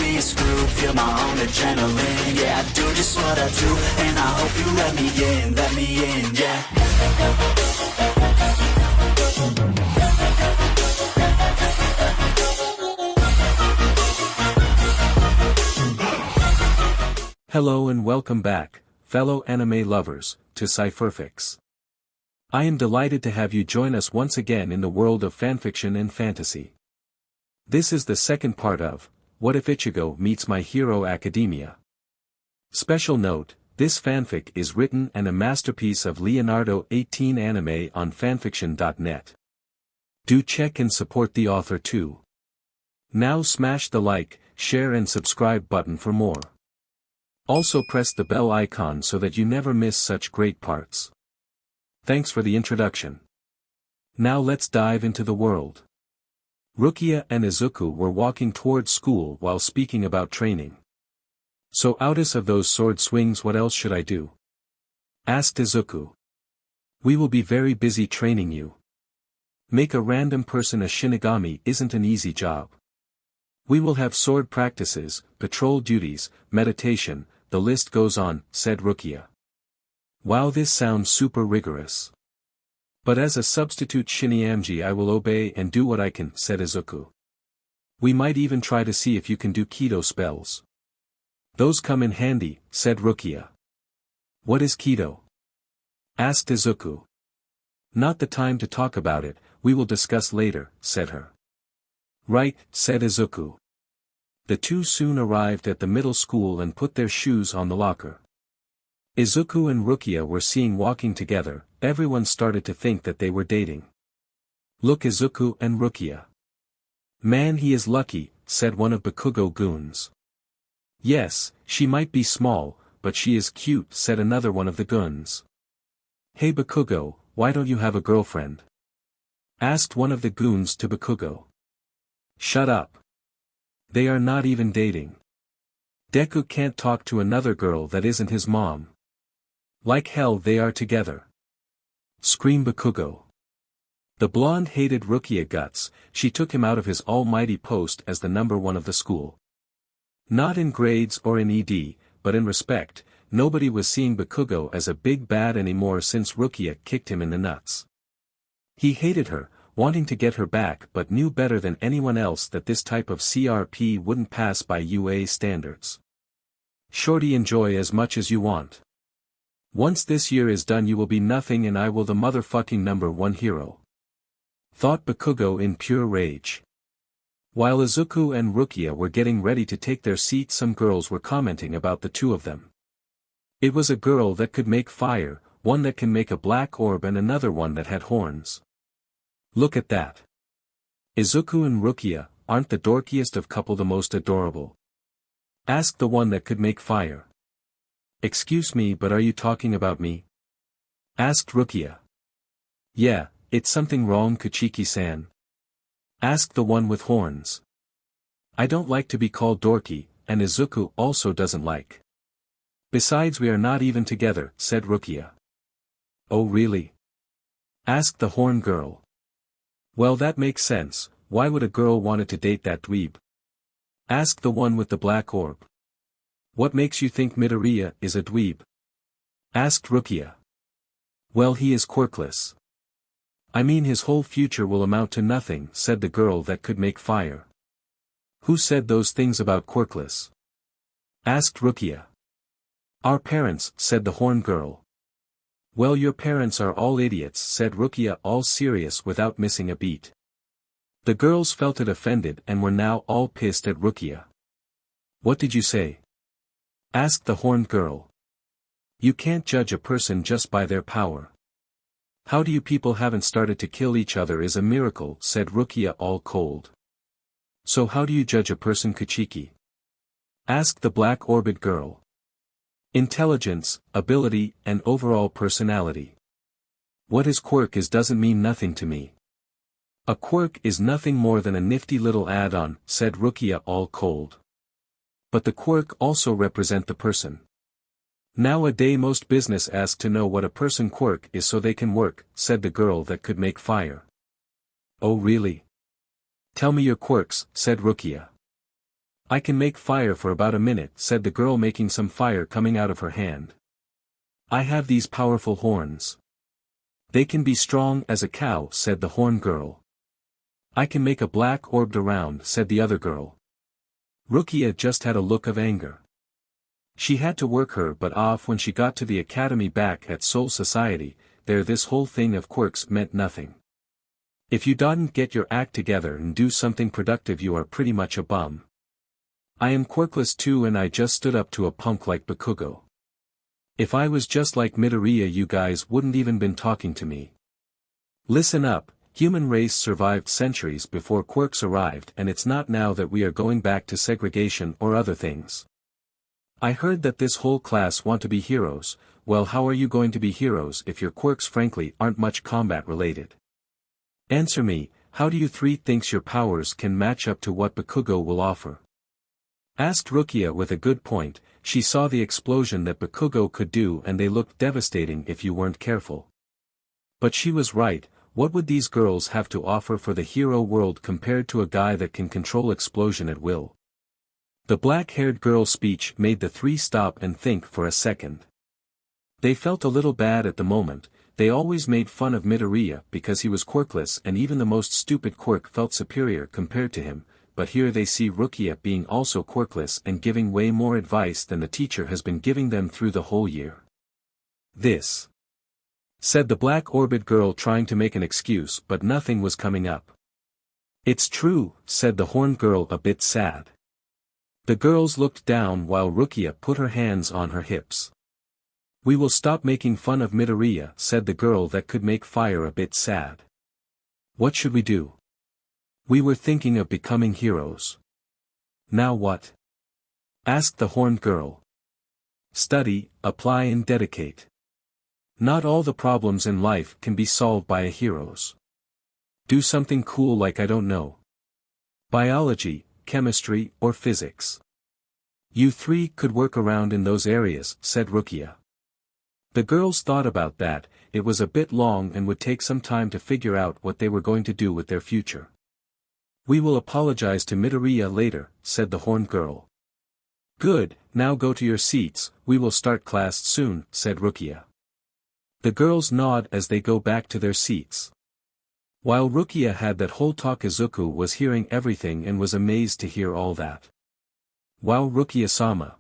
be a screw, feel my own adrenaline. Yeah, I do just what I do, and I hope you let me in, yeah. Hello and welcome back, fellow anime lovers, to Cypherfics. I am delighted to have you join us once again in the world of fanfiction and fantasy. This is the second part of, What If Ichigo Meets My Hero Academia? Special note, this fanfic is written and a masterpiece of Leonardo 18 anime on fanfiction.net. Do check and support the author too. Now smash the like, share and subscribe button for more. Also press the bell icon so that you never miss such great parts. Thanks for the introduction. Now let's dive into the world. Rukia and Izuku were walking towards school while speaking about training. So outis of those sword swings, what else should I do? Asked Izuku. We will be very busy training you. Make a random person a Shinigami isn't an easy job. We will have sword practices, patrol duties, meditation, the list goes on, said Rukia. Wow, this sounds super rigorous. But as a substitute Shinigami I will obey and do what I can, said Izuku. We might even try to see if you can do Kido spells. Those come in handy, said Rukia. What is Kido? Asked Izuku. Not the time to talk about it, we will discuss later, said her. Right, said Izuku. The two soon arrived at the middle school and put their shoes on the locker. Izuku and Rukia were seen walking together, everyone started to think that they were dating. Look, Izuku and Rukia. Man, he is lucky, said one of bakugou goons. Yes, she might be small, but she is cute, said another one of the goons. Hey bakugou, why don't you have a girlfriend? Asked one of the goons to bakugou. Shut up. They are not even dating. Deku can't talk to another girl that isn't his mom. Like hell they are together. Screamed bakugou. The blonde hated Rukia guts, she took him out of his almighty post as the number one of the school. Not in grades or in ED, but in respect, nobody was seeing bakugou as a big bad anymore since Rukia kicked him in the nuts. He hated her, wanting to get her back but knew better than anyone else that this type of CRP wouldn't pass by UA standards. Shorty, enjoy as much as you want. Once this year is done you will be nothing and I will the motherfucking number one hero. Thought bakugou in pure rage. While Izuku and Rukia were getting ready to take their seats, some girls were commenting about the two of them. It was a girl that could make fire, one that can make a black orb and another one that had horns. Look at that. Izuku and Rukia, aren't the dorkiest of couple the most adorable? Asked the one that could make fire. Excuse me, but are you talking about me? Asked Rukia. Yeah, it's something wrong, Kuchiki-san? Asked the one with horns. I don't like to be called dorky, and Izuku also doesn't like. Besides, we are not even together, said Rukia. Oh really? Asked the horn girl. Well, that makes sense, why would a girl want to date that dweeb? Asked the one with the black orb. What makes you think Midoriya is a dweeb? Asked Rukia. Well, he is quirkless. I mean his whole future will amount to nothing, said the girl that could make fire. Who said those things about quirkless? Asked Rukia. Our parents, said the horn girl. Well, your parents are all idiots, said Rukia, all serious without missing a beat. The girls felt it offended and were now all pissed at Rukia. What did you say? Asked the horned girl. You can't judge a person just by their power. How do you people haven't started to kill each other is a miracle, said Rukia all cold. So how do you judge a person, Kuchiki? Asked the black-orbed girl. Intelligence, ability, and overall personality. What his quirk is doesn't mean nothing to me. A quirk is nothing more than a nifty little add-on, said Rukia all cold. But the quirk also represent the person. Nowadays most business ask to know what a person quirk is so they can work, said the girl that could make fire. Oh really? Tell me your quirks, said Rukia. I can make fire for about a minute, said the girl, making some fire coming out of her hand. I have these powerful horns. They can be strong as a cow, said the horn girl. I can make a black orb around, said the other girl. Rukia just had a look of anger. She had to work her butt off when she got to the academy back at Soul Society. There, this whole thing of quirks meant nothing. If you didn't get your act together and do something productive, you are pretty much a bum. I am quirkless too, and I just stood up to a punk like Bakugou. If I was just like Midoriya, you guys wouldn't even been talking to me. Listen up, human race survived centuries before quirks arrived, and it's not now that we are going back to segregation or other things. I heard that this whole class want to be heroes. Well, how are you going to be heroes if your quirks frankly aren't much combat related? Answer me, how do you three think your powers can match up to what Bakugou will offer? Asked Rukia with a good point. She saw the explosion that Bakugou could do, and they looked devastating if you weren't careful. But she was right. What would these girls have to offer for the hero world compared to a guy that can control explosion at will? The black-haired girl's speech made the three stop and think for a second. They felt a little bad at the moment. They always made fun of Midoriya because he was quirkless, and even the most stupid quirk felt superior compared to him, but here they see Rukia being also quirkless and giving way more advice than the teacher has been giving them through the whole year. This, said the black-orbed girl, trying to make an excuse, but nothing was coming up. It's true, said the horned girl, a bit sad. The girls looked down while Rukia put her hands on her hips. We will stop making fun of Midoriya, said the girl that could make fire, a bit sad. What should we do? We were thinking of becoming heroes. Now what? Asked the horned girl. Study, apply and dedicate. Not all the problems in life can be solved by a heroes. Do something cool like, I don't know, biology, chemistry, or physics. You three could work around in those areas, said Rukia. The girls thought about that. It was a bit long and would take some time to figure out what they were going to do with their future. We will apologize to Midoriya later, said the horned girl. Good, now go to your seats, we will start class soon, said Rukia. The girls nod as they go back to their seats. While Rukia had that whole talk, Izuku was hearing everything and was amazed to hear all that. Wow, Rukia-sama.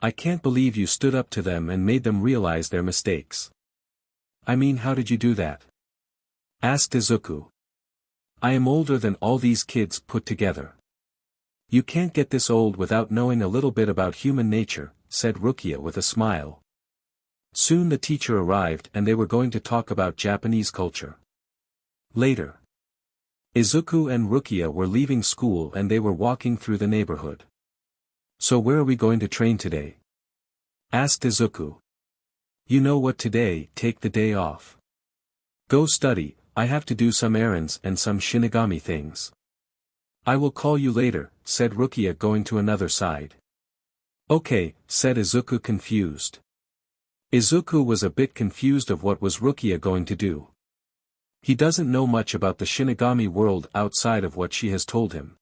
I can't believe you stood up to them and made them realize their mistakes. I mean, how did you do that? Asked Izuku. I am older than all these kids put together. You can't get this old without knowing a little bit about human nature, said Rukia with a smile. Soon the teacher arrived and they were going to talk about Japanese culture. Later, Izuku and Rukia were leaving school and they were walking through the neighborhood. So where are we going to train today? Asked Izuku. You know what, today, take the day off. Go study, I have to do some errands and some Shinigami things. I will call you later, said Rukia, going to another side. Okay, said Izuku, confused. Izuku was a bit confused of what was Rukia going to do. He doesn't know much about the Shinigami world outside of what she has told him.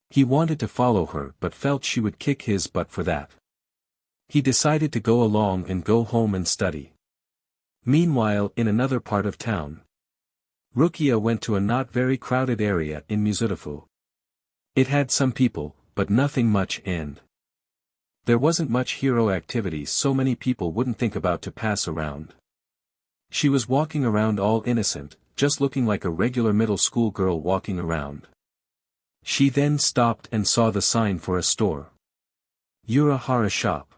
He wanted to follow her but felt she would kick his butt for that. He decided to go along and go home and study. Meanwhile, in another part of town, Rukia went to a not very crowded area in Mizudafu. It had some people, but nothing much, and there wasn't much hero activities, so many people wouldn't think about to pass around. She was walking around all innocent, just looking like a regular middle school girl walking around. She then stopped and saw the sign for a store. Urahara shop.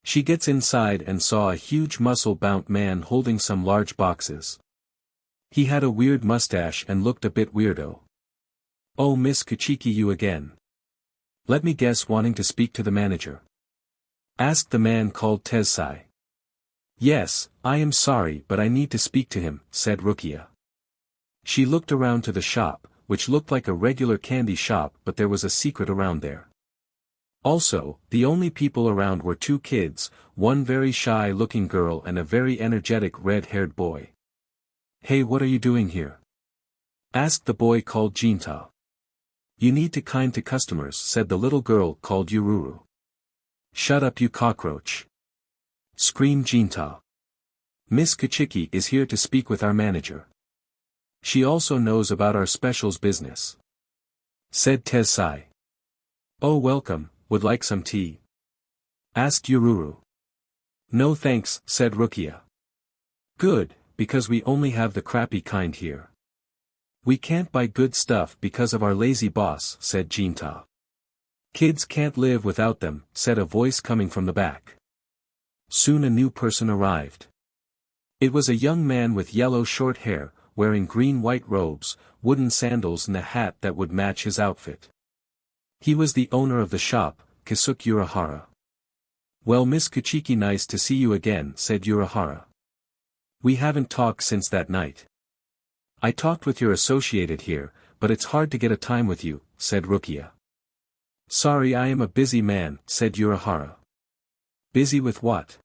She gets inside and saw a huge muscle-bound man holding some large boxes. He had a weird mustache and looked a bit weirdo. Oh, Miss Kuchiki, you again? Let me guess, wanting to speak to the manager? Asked the man called Tezai. Yes, I am sorry, but I need to speak to him, said Rukia. She looked around to the shop, which looked like a regular candy shop, but there was a secret around there. Also, the only people around were two kids, one very shy-looking girl and a very energetic red-haired boy. Hey, what are you doing here? Asked the boy called Jinta. You need to kind to customers, said the little girl called Ururu. Shut up, you cockroach! Screamed Jinta. Miss Kuchiki is here to speak with our manager. She also knows about our specials business, said Tessai. Oh, welcome, would like some tea? Asked Ururu. No thanks, said Rukia. Good, because we only have the crappy kind here. We can't buy good stuff because of our lazy boss, said Jinta. Kids can't live without them, said a voice coming from the back. Soon a new person arrived. It was a young man with yellow short hair, wearing green-white robes, wooden sandals and a hat that would match his outfit. He was the owner of the shop, Kisuke Urahara. Well, Miss Kuchiki, nice to see you again, said Urahara. We haven't talked since that night. I talked with your associated here, but it's hard to get a time with you, said Rukia. Sorry, I am a busy man, said Urahara. Busy with what?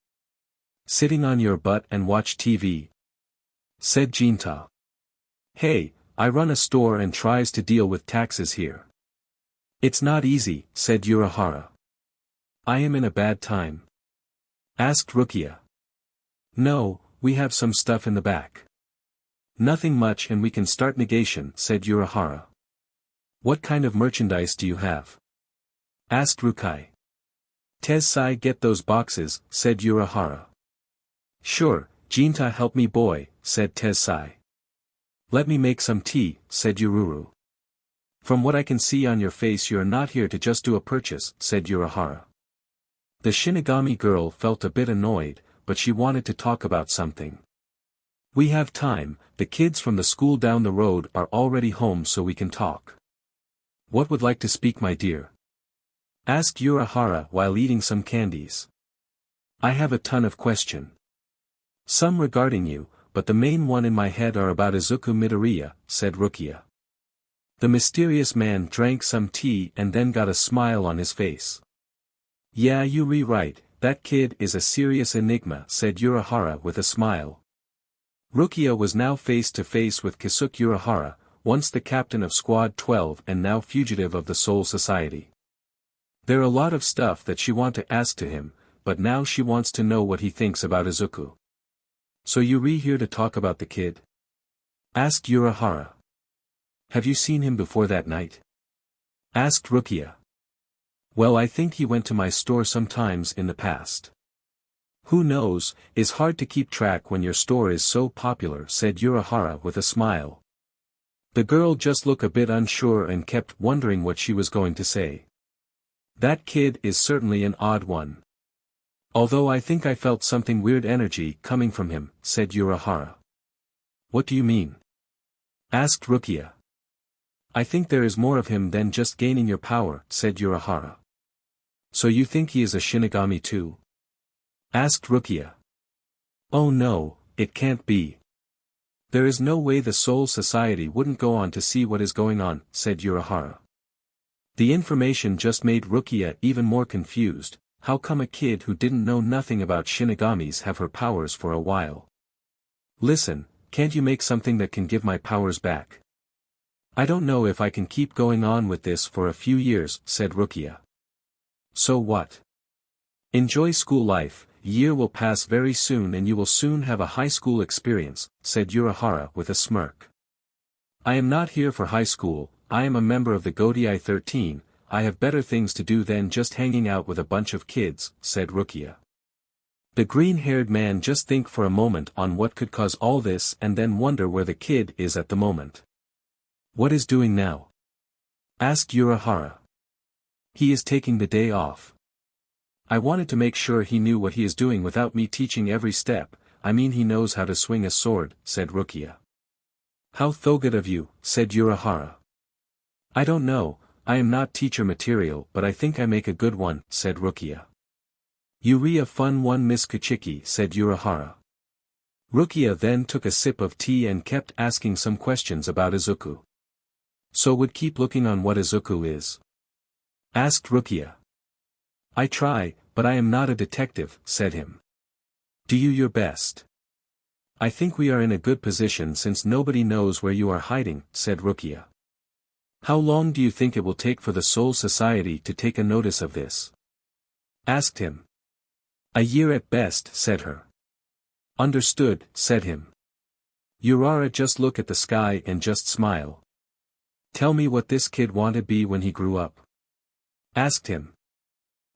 Sitting on your butt and watch TV, said Jinta. Hey, I run a store and tries to deal with taxes here. It's not easy, said Urahara. I am in a bad time, asked Rukia. No, we have some stuff in the back. Nothing much and we can start negation, said Urahara. What kind of merchandise do you have? Asked Rukai. Tessai, get those boxes, said Urahara. Sure, Jinta, help me boy, said Tessai. Let me make some tea, said Ururu. From what I can see on your face you're not here to just do a purchase, said Urahara. The Shinigami girl felt a bit annoyed, but she wanted to talk about something. We have time, the kids from the school down the road are already home so we can talk. What would like to speak, my dear? Asked Urahara while eating some candies. I have a ton of question. Some regarding you, but the main one in my head are about izukumidoriya, said Rukia. The mysterious man drank some tea and then got a smile on his face. Yeah, you're right, that kid is a serious enigma, said Urahara with a smile. Rukia was now face to face with Kisuke Urahara, once the captain of Squad 12 and now fugitive of the Soul Society. There are a lot of stuff that she want to ask to him, but now she wants to know what he thinks about Izuku. So you're here to talk about the kid? Asked Urahara. Have you seen him before that night? Asked Rukia. Well, I think he went to my store sometimes in the past. Who knows, it's hard to keep track when your store is so popular, said Urahara with a smile. The girl just looked a bit unsure and kept wondering what she was going to say. That kid is certainly an odd one. Although I think I felt something weird energy coming from him, said Urahara. What do you mean? Asked Rukia. I think there is more of him than just gaining your power, said Urahara. So you think he is a Shinigami too? Asked Rukia. Oh no, it can't be. There is no way the Soul Society wouldn't go on to see what is going on, said Urahara. The information just made Rukia even more confused. How come a kid who didn't know nothing about Shinigamis have her powers for a while? Listen, can't you make something that can give my powers back? I don't know if I can keep going on with this for a few years, said Rukia. So what? Enjoy school life, year will pass very soon and you will soon have a high school experience, said Urahara with a smirk. I am not here for high school, I am a member of the Godii 13, I have better things to do than just hanging out with a bunch of kids, said Rukia. The green-haired man just think for a moment on what could cause all this and then wonder where the kid is at the moment. What is doing now? Asked Urahara. He is taking the day off. I wanted to make sure he knew what he is doing without me teaching every step, I mean he knows how to swing a sword, said Rukia. How thoughtful of you, said Urahara. I don't know, I am not teacher material but I think I make a good one, said Rukia. You a fun one, Miss Kuchiki, said Urahara. Rukia then took a sip of tea and kept asking some questions about Izuku. So would keep looking on what Izuku is? Asked Rukia. I try, but I am not a detective, said him. Do you your best? I think we are in a good position since nobody knows where you are hiding, said Rukia. How long do you think it will take for the Soul Society to take a notice of this? Asked him. A year at best, said her. Understood, said him. Urahara, just look at the sky and just smile. Tell me what this kid wanted to be when he grew up. Asked him.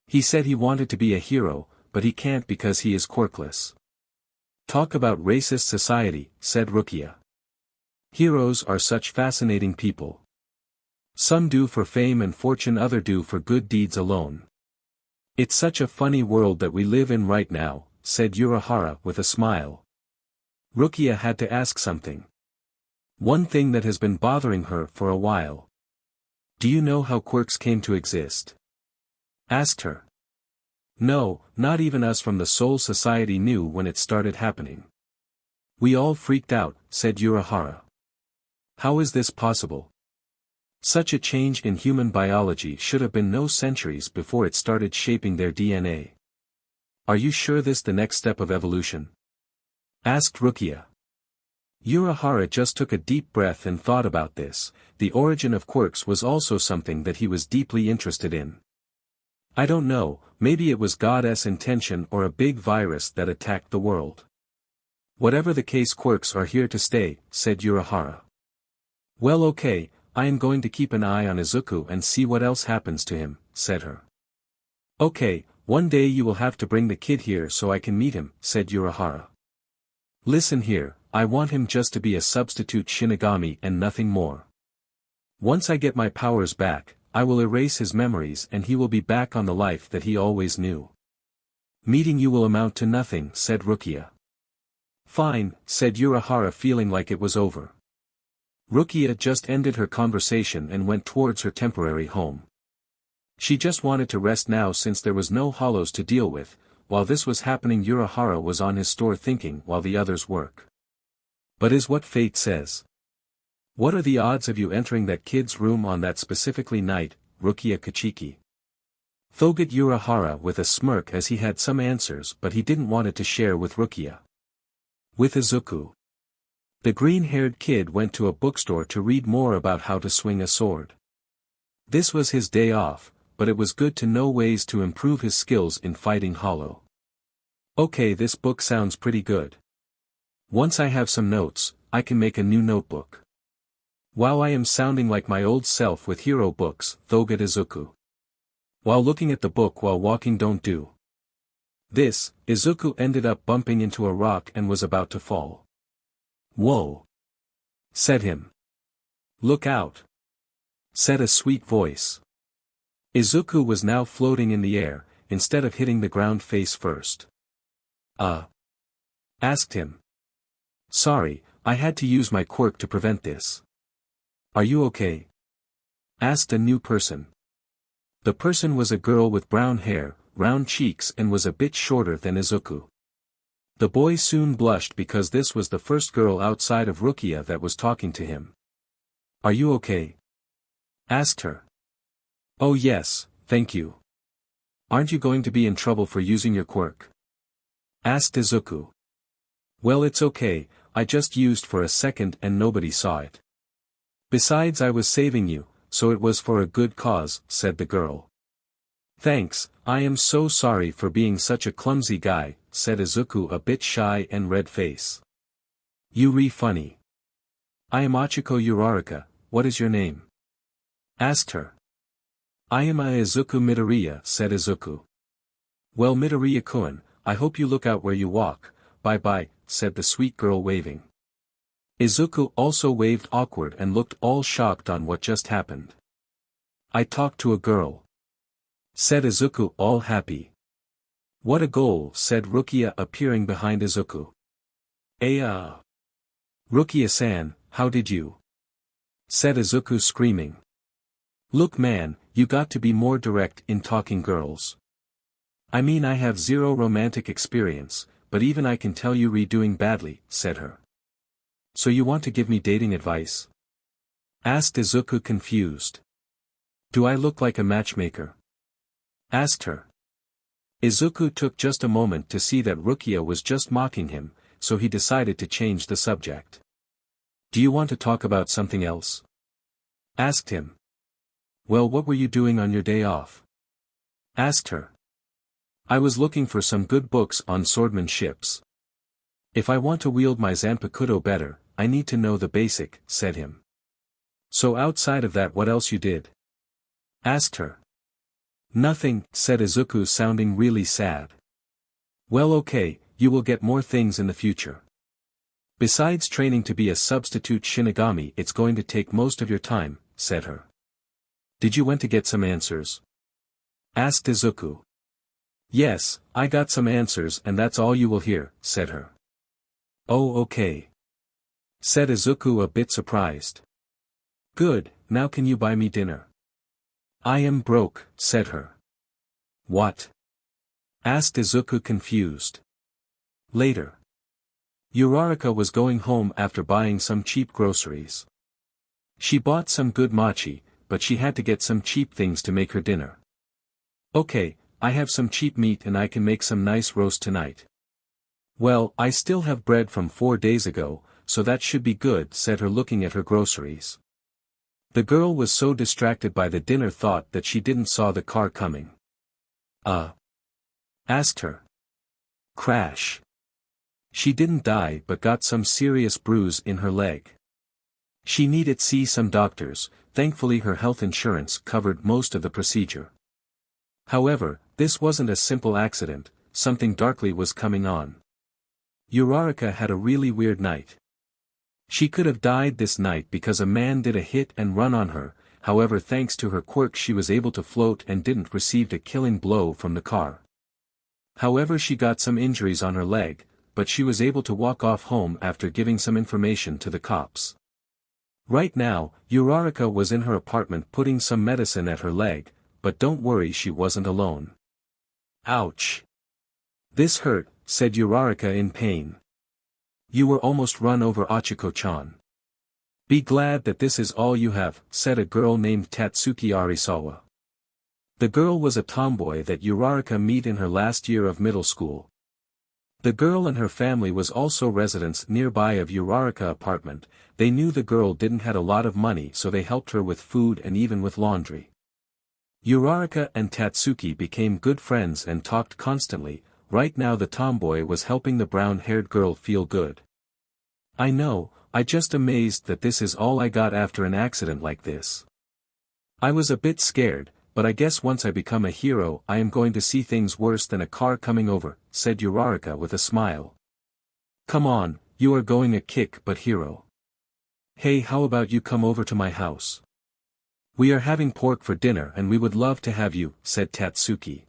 He said he wanted to be a hero, but he can't because he is quirkless. Talk about racist society, said Rukia. Heroes are such fascinating people. Some do for fame and fortune, others do for good deeds alone. It's such a funny world that we live in right now, said Urahara with a smile. Rukia had to ask something. One thing that has been bothering her for a while. Do you know how Quirks came to exist? Asked her. No, not even us from the Soul Society knew when it started happening. We all freaked out, said Urahara. How is this possible? Such a change in human biology should have been no centuries before it started shaping their DNA. Are you sure this the next step of evolution? Asked Rukia. Urahara just took a deep breath and thought about this. The origin of quirks was also something that he was deeply interested in. I don't know, maybe it was God's intention or a big virus that attacked the world. Whatever the case, quirks are here to stay, said Urahara. Well, okay, I am going to keep an eye on Izuku and see what else happens to him, said her. Okay, one day you will have to bring the kid here so I can meet him, said Urahara. Listen here, I want him just to be a substitute Shinigami and nothing more. Once I get my powers back, I will erase his memories and he will be back on the life that he always knew. Meeting you will amount to nothing, said Rukia. Fine, said Urahara, feeling like it was over. Rukia just ended her conversation and went towards her temporary home. She just wanted to rest now since there was no hollows to deal with. While this was happening, Urahara was on his store thinking while the others work. But is what fate says. What are the odds of you entering that kid's room on that specifically night, Rukia Kachiki? Though Urahara with a smirk as he had some answers but he didn't want it to share with Rukia. With Izuku. The green-haired kid went to a bookstore to read more about how to swing a sword. This was his day off, but it was good to know ways to improve his skills in fighting hollow. Okay, this book sounds pretty good. Once I have some notes, I can make a new notebook. Wow, I am sounding like my old self with hero books, thought Izuku. While looking at the book while walking, don't do this. Izuku ended up bumping into a rock and was about to fall. Whoa! Said him. Look out! Said a sweet voice. Izuku was now floating in the air, instead of hitting the ground face first. Asked him. Sorry, I had to use my quirk to prevent this. Are you okay? Asked a new person. The person was a girl with brown hair, round cheeks, and was a bit shorter than Izuku. The boy soon blushed because this was the first girl outside of Rukia that was talking to him. Are you okay? Asked her. Oh yes, thank you. Aren't you going to be in trouble for using your quirk? Asked Izuku. Well, it's okay, I just used for a second and nobody saw it. Besides, I was saving you, so it was for a good cause, said the girl. Thanks, I am so sorry for being such a clumsy guy, said Izuku, a bit shy and red face. You funny. I am Ichigo Uraraka, what is your name? Asked her. I am izukumidoriya, said Izuku. Well, Midoriya-kun, I hope you look out where you walk, bye-bye, said the sweet girl waving. Izuku also waved awkward and looked all shocked on what just happened. I talked to a girl. Said Izuku, all happy. What a goal, said Rukia, appearing behind Izuku. Rukia-san, how did you? Said Izuku, screaming. Look man, you got to be more direct in talking, girls. I mean, I have zero romantic experience, but even I can tell you doing badly, said her. So you want to give me dating advice? Asked Izuku, confused. Do I look like a matchmaker? Asked her. Izuku took just a moment to see that Rukia was just mocking him, so he decided to change the subject. Do you want to talk about something else? Asked him. Well, what were you doing on your day off? Asked her. I was looking for some good books on swordsmanships. If I want to wield my zanpakuto better, I need to know the basic, said him. So outside of that, what else you did? Asked her. Nothing, said Izuku, sounding really sad. Well, okay, you will get more things in the future. Besides training to be a substitute Shinigami, it's going to take most of your time, said her. Did you went to get some answers? Asked Izuku. Yes, I got some answers and that's all you will hear, said her. Oh, okay. Said Izuku, a bit surprised. Good, now can you buy me dinner? I am broke, said her. What? Asked Izuku, confused. Later. Uraraka was going home after buying some cheap groceries. She bought some good mochi, but she had to get some cheap things to make her dinner. Okay, I have some cheap meat and I can make some nice roast tonight. Well, I still have bread from 4 days ago, so that should be good, said her, looking at her groceries. The girl was so distracted by the dinner thought that she didn't saw the car coming. Asked her. Crash. She didn't die but got some serious bruise in her leg. She needed see some doctors, thankfully her health insurance covered most of the procedure. However, this wasn't a simple accident, something darkly was coming on. Uraraka had a really weird night. She could have died this night because a man did a hit and run on her, however thanks to her quirk she was able to float and didn't receive a killing blow from the car. However, she got some injuries on her leg, but she was able to walk off home after giving some information to the cops. Right now, Uraraka was in her apartment putting some medicine at her leg, but don't worry, she wasn't alone. Ouch. This hurt, said Uraraka in pain. You were almost run over, Ichigo-chan. Be glad that this is all you have, said a girl named Tatsuki Arisawa. The girl was a tomboy that Uraraka met in her last year of middle school. The girl and her family was also residents nearby of Uraraka apartment. They knew the girl didn't had a lot of money, so they helped her with food and even with laundry. Uraraka and Tatsuki became good friends and talked constantly. Right now the tomboy was helping the brown-haired girl feel good. I know, I just amazed that this is all I got after an accident like this. I was a bit scared, but I guess once I become a hero I am going to see things worse than a car coming over, said Uraraka with a smile. Come on, you are going a kick butt hero. Hey, how about you come over to my house? We are having pork for dinner and we would love to have you, said Tatsuki.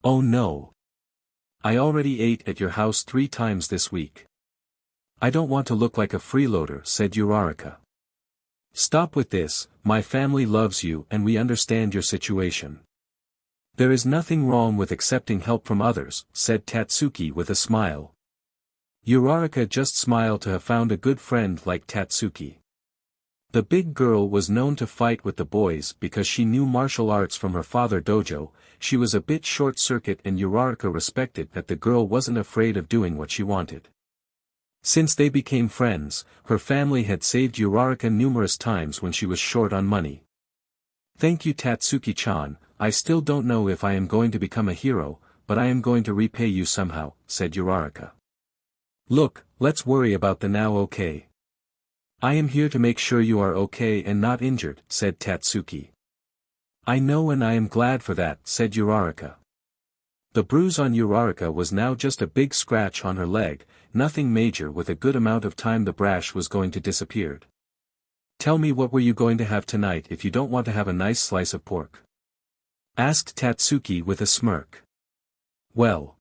Oh no. I already ate at your house 3 times this week. I don't want to look like a freeloader, said Uraraka. Stop with this, my family loves you and we understand your situation. There is nothing wrong with accepting help from others, said Tatsuki with a smile. Uraraka just smiled to have found a good friend like Tatsuki. The big girl was known to fight with the boys because she knew martial arts from her father dojo. She was a bit short-circuit and Uraraka respected that the girl wasn't afraid of doing what she wanted. Since they became friends, her family had saved Uraraka numerous times when she was short on money. Thank you, Tatsuki-chan. I still don't know if I am going to become a hero, but I am going to repay you somehow, said Uraraka. Look, let's worry about the now, okay? I am here to make sure you are okay and not injured, said Tatsuki. I know and I am glad for that, said Uraraka. The bruise on Uraraka was now just a big scratch on her leg, nothing major. With a good amount of time the brash was going to disappear. Tell me, what were you going to have tonight if you don't want to have a nice slice of pork? Asked Tatsuki with a smirk. Well,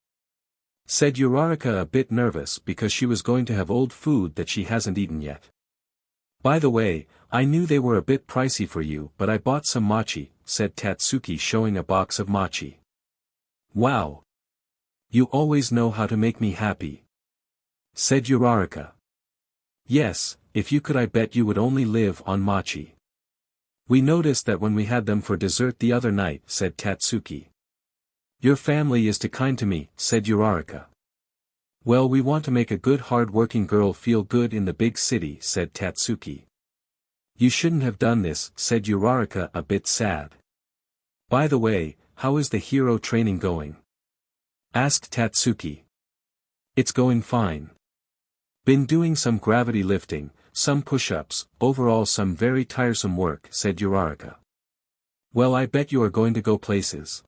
said Uraraka, a bit nervous because she was going to have old food that she hasn't eaten yet. By the way, I knew they were a bit pricey for you, but I bought some mochi, said Tatsuki, showing a box of mochi. Wow. You always know how to make me happy, said Uraraka. Yes, if you could I bet you would only live on mochi. We noticed that when we had them for dessert the other night, said Tatsuki. Your family is too kind to me, said Uraraka. Well, we want to make a good hard-working girl feel good in the big city, said Tatsuki. You shouldn't have done this, said Uraraka a bit sad. By the way, how is the hero training going? Asked Tatsuki. It's going fine. Been doing some gravity lifting, some push-ups, overall some very tiresome work, said Uraraka. Well, I bet you are going to go places.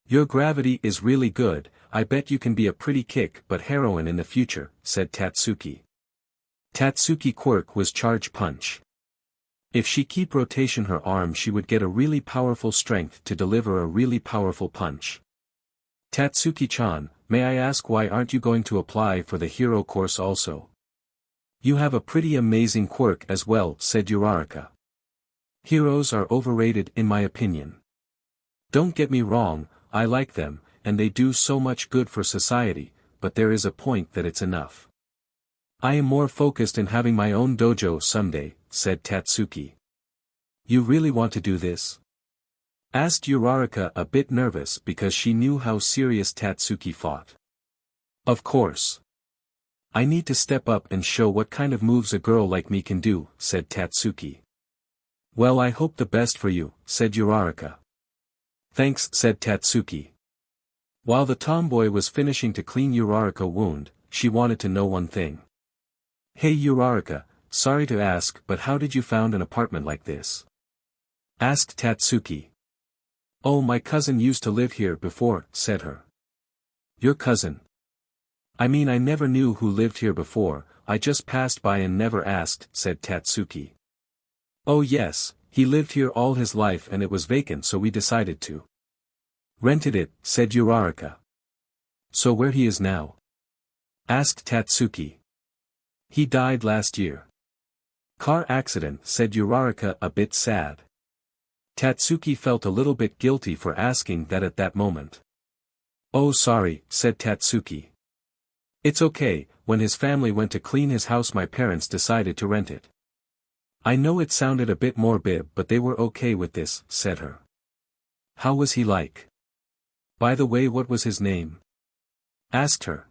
Your gravity is really good, I bet you can be a pretty kick-butt heroine in the future, said Tatsuki. Tatsuki quirk was charge punch. If she keep rotation her arm she would get a really powerful strength to deliver a really powerful punch. Tatsuki-chan, may I ask why aren't you going to apply for the hero course also? You have a pretty amazing quirk as well, said Uraraka. Heroes are overrated in my opinion. Don't get me wrong, I like them, and they do so much good for society, but there is a point that it's enough. I am more focused in having my own dojo someday, said Tatsuki. You really want to do this? Asked Uraraka a bit nervous because she knew how serious Tatsuki fought. Of course. I need to step up and show what kind of moves a girl like me can do, said Tatsuki. Well, I hope the best for you, said Uraraka. Thanks, said Tatsuki. While the tomboy was finishing to clean Uraraka's wound, she wanted to know one thing. Hey Uraraka, sorry to ask but how did you found an apartment like this? Asked Tatsuki. Oh, my cousin used to live here before, said her. Your cousin? I mean I never knew who lived here before, I just passed by and never asked, said Tatsuki. Oh yes, he lived here all his life and it was vacant so we decided to rented it, said Uraraka. So where he is now? Asked Tatsuki. He died last year. Car accident, said Uraraka a bit sad. Tatsuki felt a little bit guilty for asking that at that moment. Oh sorry, said Tatsuki. It's okay, when his family went to clean his house my parents decided to rent it. I know it sounded a bit morbid but they were okay with this, said her. How was he like? By the way, what was his name? Asked her.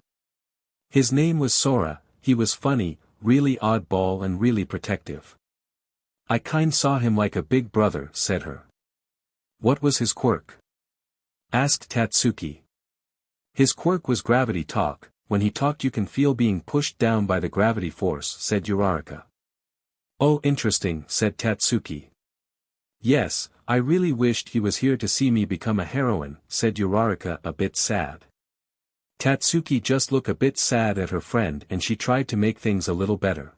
His name was Sora, he was funny, really oddball and really protective. I kind saw him like a big brother, said her. What was his quirk? Asked Tatsuki. His quirk was gravity talk, when he talked you can feel being pushed down by the gravity force, said Uraraka. Oh interesting, said Tatsuki. Yes, I really wished he was here to see me become a heroine, said Uraraka a bit sad. Tatsuki just looked a bit sad at her friend and she tried to make things a little better.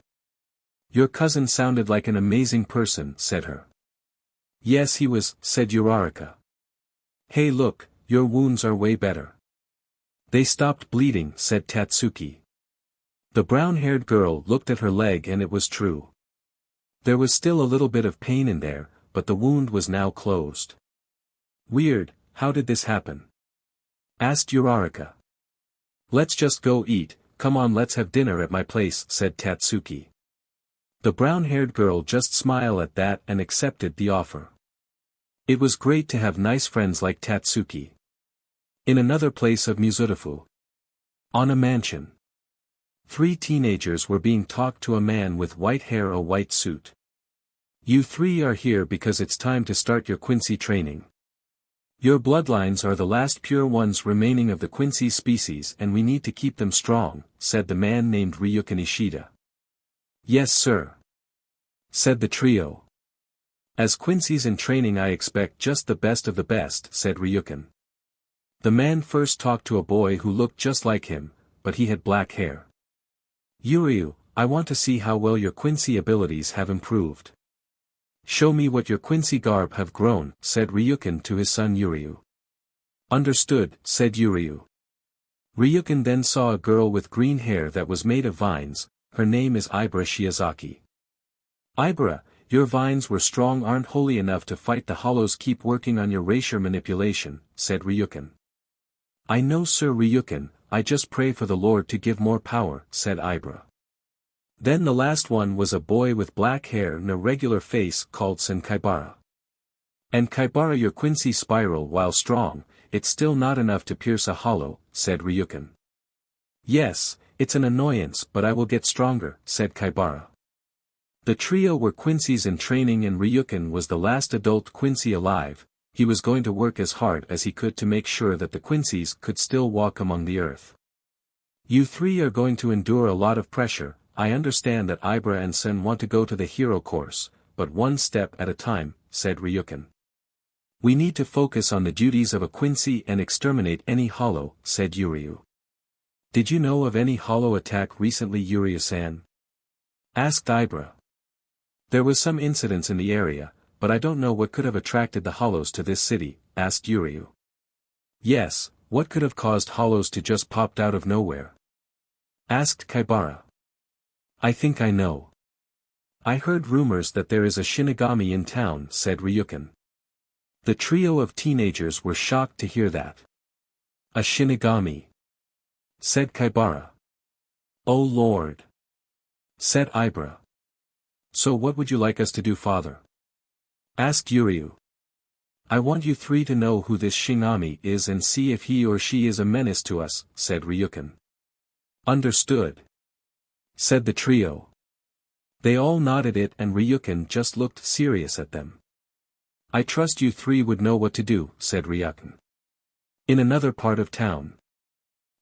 Your cousin sounded like an amazing person, said her. Yes he was, said Uraraka. Hey look, your wounds are way better. They stopped bleeding, said Tatsuki. The brown-haired girl looked at her leg and it was true. There was still a little bit of pain in there, but the wound was now closed. Weird, how did this happen? Asked Uraraka. Let's just go eat, come on let's have dinner at my place, said Tatsuki. The brown-haired girl just smiled at that and accepted the offer. It was great to have nice friends like Tatsuki. In another place of Mizutafu. On a mansion. 3 teenagers were being talked to a man with white hair a white suit. You 3 are here because it's time to start your Quincy training. Your bloodlines are the last pure ones remaining of the Quincy species and we need to keep them strong, said the man named Ryuken Ishida. Yes sir. Said the trio. As Quincy's in training I expect just the best of the best, said Ryuken. The man first talked to a boy who looked just like him, but he had black hair. Yuryu, I want to see how well your Quincy abilities have improved. Show me what your Quincy garb have grown, said Ryuken to his son Yuryu. Understood, said Yuryu. Ryuken then saw a girl with green hair that was made of vines, her name is Ibara Shiozaki. Ibara, your vines were strong aren't holy enough to fight the hollows keep working on your racial manipulation, said Ryuken. I know sir Ryuken, I just pray for the Lord to give more power, said Ibara. Then the last one was a boy with black hair and a regular face called Senkaibara. And Kaibara your Quincy spiral while strong, it's still not enough to pierce a hollow, said Ryuken. Yes, it's an annoyance but I will get stronger, said Kaibara. The trio were Quincy's in training and Ryukin was the last adult Quincy alive. He was going to work as hard as he could to make sure that the Quincy's could still walk among the earth. You three are going to endure a lot of pressure. I understand that Ibra and Sen want to go to the hero course, but one step at a time, said Ryukin. We need to focus on the duties of a Quincy and exterminate any hollow, said Yuryu. Did you know of any hollow attack recently, Yuryu-san? Asked Ibra. There was some incidents in the area, but I don't know what could have attracted the hollows to this city, asked Yuryu. Yes, what could have caused hollows to just popped out of nowhere? Asked Kaibara. I think I know. I heard rumors that there is a Shinigami in town, said Ryukin. The trio of teenagers were shocked to hear that. A Shinigami? Said Kaibara. Oh Lord! Said Ibra. So what would you like us to do, father? Asked Yuryu. I want you three to know who this Shinigami is and see if he or she is a menace to us, said Ryukin. Understood. Said the trio. They all nodded it and Ryukin just looked serious at them. I trust you three would know what to do, said Ryukin. In another part of town.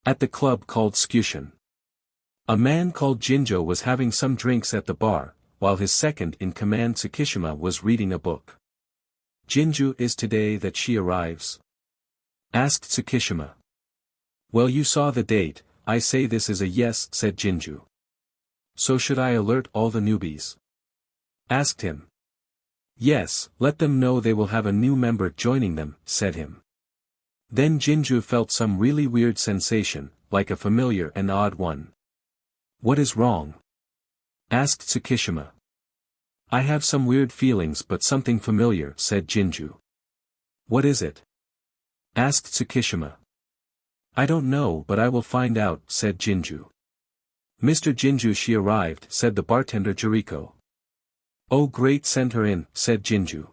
At the club called Skyushin. A man called Jinjo was having some drinks at the bar, while his second-in-command Tsukishima was reading a book. Jinju is today that she arrives? Asked Tsukishima. Well, you saw the date, I say this is a yes, said Jinju. So should I alert all the newbies? Asked him. Yes, let them know they will have a new member joining them, said him. Then Jinju felt some really weird sensation, like a familiar and odd one. What is wrong? Asked Tsukishima. I have some weird feelings but something familiar, said Jinju. What is it? Asked Tsukishima. I don't know but I will find out, said Jinju. Mr. Jinju, she arrived, said the bartender Juriko. Oh great, send her in, said Jinju.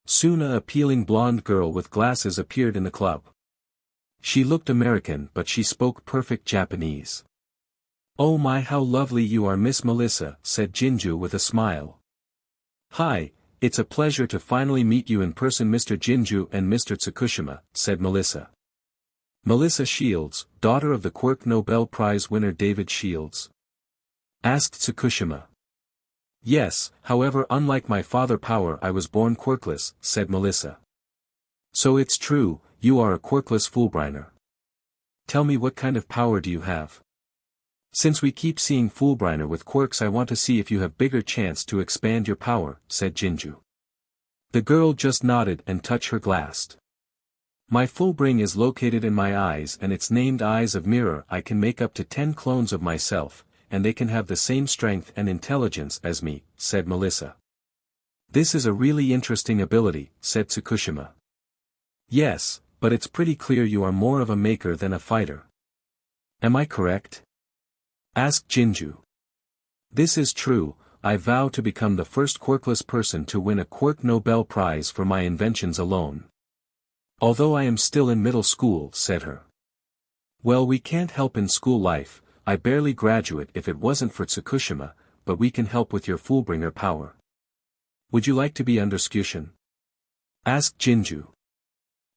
Soon a appealing blonde girl with glasses appeared in the club. She looked American but she spoke perfect Japanese. Oh my, how lovely you are, Miss Melissa, said Jinju with a smile. Hi, it's a pleasure to finally meet you in person, Mr. Jinju and Mr. Tsukushima, said Melissa. Melissa Shields, daughter of the Quirk Nobel Prize winner David Shields? Asked Tsukushima. Yes, however unlike my father Power I was born quirkless, said Melissa. So it's true, you are a quirkless Fullbringer. Tell me what kind of power do you have? Since we keep seeing Fullbringer with quirks I want to see if you have bigger chance to expand your power, said Jinju. The girl just nodded and touched her glass. My Fullbring is located in my eyes and it's named Eyes of Mirror. I can make up to 10 clones of myself, and they can have the same strength and intelligence as me, said Melissa. This is a really interesting ability, said Tsukushima. Yes, but it's pretty clear you are more of a maker than a fighter. Am I correct? Asked Jinju. This is true, I vow to become the first quirkless person to win a Quirk Nobel Prize for my inventions alone. Although I am still in middle school, said her. Well, we can't help in school life, I barely graduate if it wasn't for Tsukushima, but we can help with your Fullbringer power. Would you like to be under Skyushin? Asked Jinju.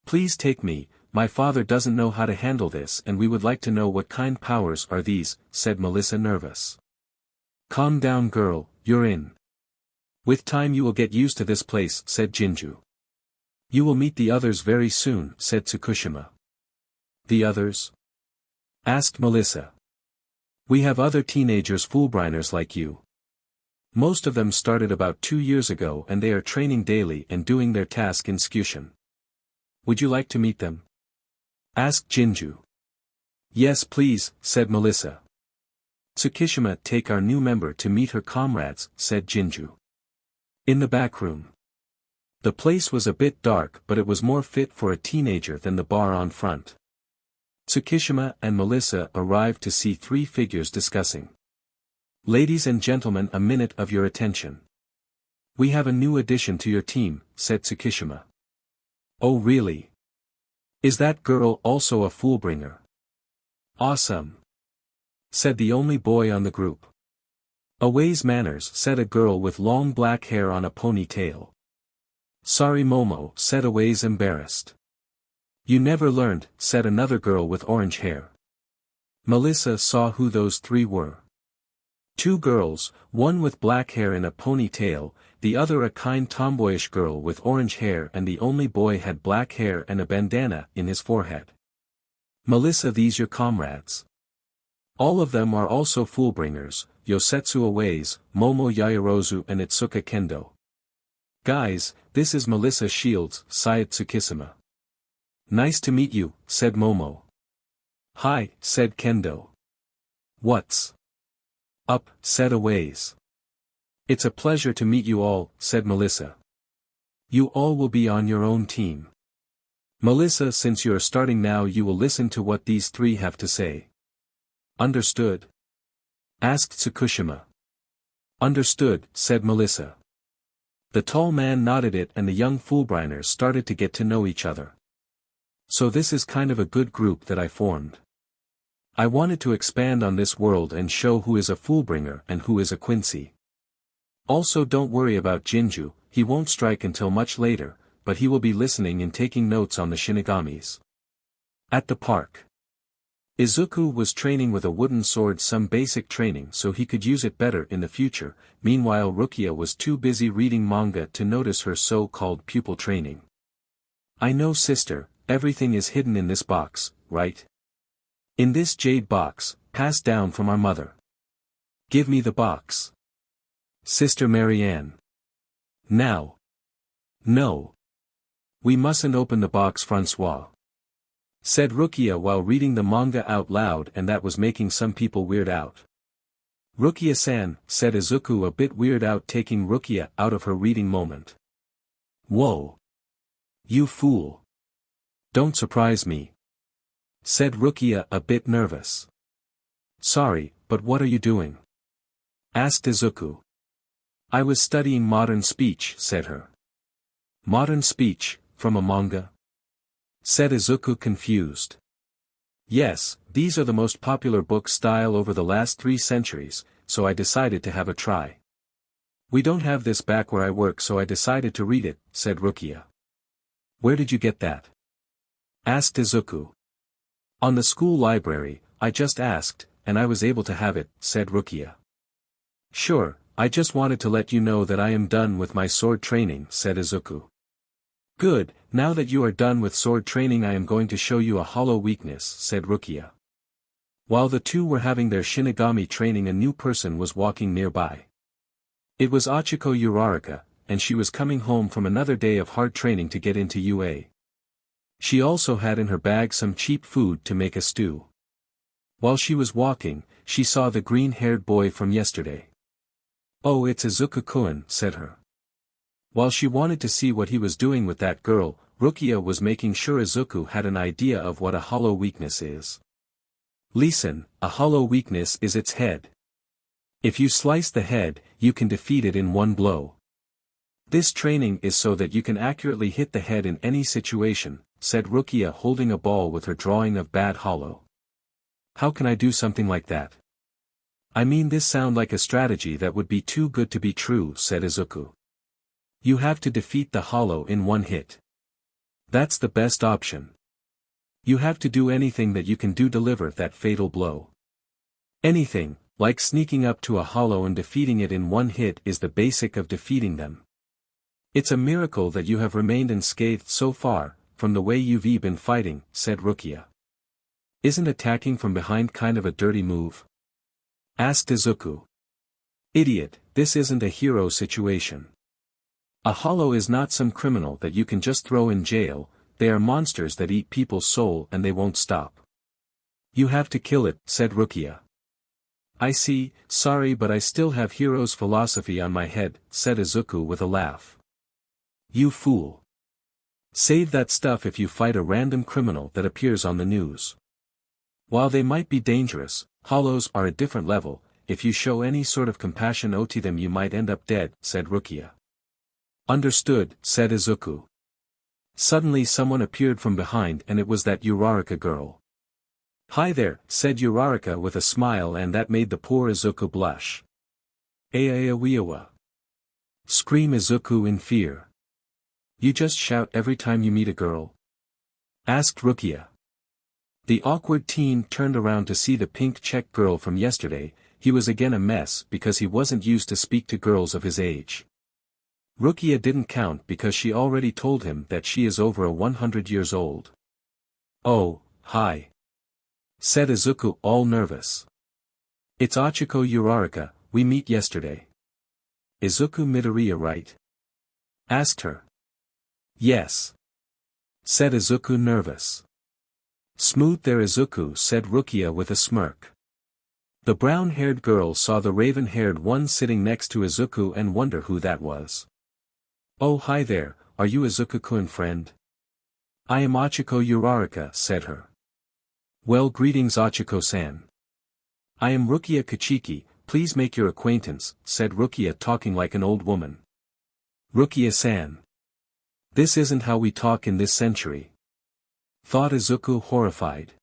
Please take me. My father doesn't know how to handle this and we would like to know what kind powers are these, said Melissa nervous. Calm down girl, you're in. With time you will get used to this place, said Jinju. You will meet the others very soon, said Tsukushima. The others? Asked Melissa. We have other teenagers Fullbringers like you. Most of them started about 2 years ago and they are training daily and doing their task in Skyushin. Would you like to meet them? Asked Jinju. Yes please, said Melissa. Tsukishima, take our new member to meet her comrades, said Jinju. In the back room. The place was a bit dark but it was more fit for a teenager than the bar on front. Tsukishima and Melissa arrived to see 3 figures discussing. Ladies and gentlemen, a minute of your attention. We have a new addition to your team, said Tsukishima. Oh really? Is that girl also a Fullbringer? Awesome! Said the only boy on the group. Away's manners, said a girl with long black hair on a ponytail. Sorry Momo, said Away's embarrassed. You never learned, said another girl with orange hair. Melissa saw who those three were. Two girls, one with black hair in a ponytail, the other a kind tomboyish girl with orange hair, and the only boy had black hair and a bandana in his forehead. Melissa, these your comrades? All of them are also Fullbringers, Yosetsu Aways, Momo Yaoyorozu and Itsuka Kendo. Guys, this is Melissa Shields, Sayat Tsukisima. Nice to meet you, said Momo. Hi, said Kendo. What's up, said Aways. It's a pleasure to meet you all, said Melissa. You all will be on your own team. Melissa, since you are starting now, you will listen to what these three have to say. Understood? Asked Tsukushima. Understood, said Melissa. The tall man nodded it and the young Fullbringers started to get to know each other. So this is kind of a good group that I formed. I wanted to expand on this world and show who is a Fullbringer and who is a Quincy. Also don't worry about Jinju, he won't strike until much later, but he will be listening and taking notes on the Shinigamis. At the park. Izuku was training with a wooden sword, some basic training so he could use it better in the future. Meanwhile Rukia was too busy reading manga to notice her so-called pupil training. I know sister, everything is hidden in this box, right? In this jade box, passed down from our mother. Give me the box. Sister Marianne. Now. No. We mustn't open the box, Francois. Said Rukia while reading the manga out loud, and that was making some people weird out. Rukia-san, said Izuku, a bit weird out, taking Rukia out of her reading moment. Whoa. You fool. Don't surprise me. Said Rukia, a bit nervous. Sorry, but what are you doing? Asked Izuku. I was studying modern speech, said her. Modern speech, from a manga? Said Izuku, confused. Yes, these are the most popular book style over the last 3 centuries, so I decided to have a try. We don't have this back where I work, so I decided to read it, said Rukia. Where did you get that? Asked Izuku. On the school library, I just asked, and I was able to have it, said Rukia. Sure, I just wanted to let you know that I am done with my sword training, said Izuku. Good, now that you are done with sword training I am going to show you a hollow weakness, said Rukia. While the two were having their Shinigami training, a new person was walking nearby. It was Ichigo Uraraka, and she was coming home from another day of hard training to get into UA. She also had in her bag some cheap food to make a stew. While she was walking, she saw the green-haired boy from yesterday. Oh, it's Izuku-kun, said her. While she wanted to see what he was doing with that girl, Rukia was making sure Izuku had an idea of what a hollow weakness is. Listen, a hollow weakness is its head. If you slice the head, you can defeat it in one blow. This training is so that you can accurately hit the head in any situation, said Rukia, holding a ball with her drawing of bad hollow. How can I do something like that? I mean, this sound like a strategy that would be too good to be true, said Izuku. You have to defeat the hollow in one hit. That's the best option. You have to do anything that you can do, deliver that fatal blow. Anything, like sneaking up to a hollow and defeating it in one hit, is the basic of defeating them. It's a miracle that you have remained unscathed so far, from the way you've been fighting, said Rukia. Isn't attacking from behind kind of a dirty move? Asked Izuku. Idiot, this isn't a hero situation. A hollow is not some criminal that you can just throw in jail, they are monsters that eat people's soul and they won't stop. You have to kill it, said Rukia. I see, sorry, but I still have hero's philosophy on my head, said Izuku with a laugh. You fool. Save that stuff if you fight a random criminal that appears on the news. While they might be dangerous, hollows are a different level. If you show any sort of compassion to them you might end up dead, said Rukia. Understood, said Izuku. Suddenly someone appeared from behind and it was that Uraraka girl. Hi there, said Uraraka with a smile, and that made the poor Izuku blush. Aawiawa. Scream Izuku in fear. You just shout every time you meet a girl? Asked Rukia. The awkward teen turned around to see the pink check girl from yesterday. He was again a mess because he wasn't used to speak to girls of his age. Rukia didn't count because she already told him that she is over 100 years old. Oh, hi. Said Izuku all nervous. It's Ichigo Uraraka, we meet yesterday. Izukumidoriya, right? Asked her. Yes. Said Izuku nervous. Smooth there Izuku, said Rukia with a smirk. The brown-haired girl saw the raven-haired one sitting next to Izuku and wondered who that was. Oh hi there, are you Izuku-kun friend? I am Ichigo Uraraka, said her. Well greetings Ichigo-san. I am Rukia Kachiki, please make your acquaintance, said Rukia talking like an old woman. Rukia-san. This isn't how we talk in this century. Thought Izuku horrified.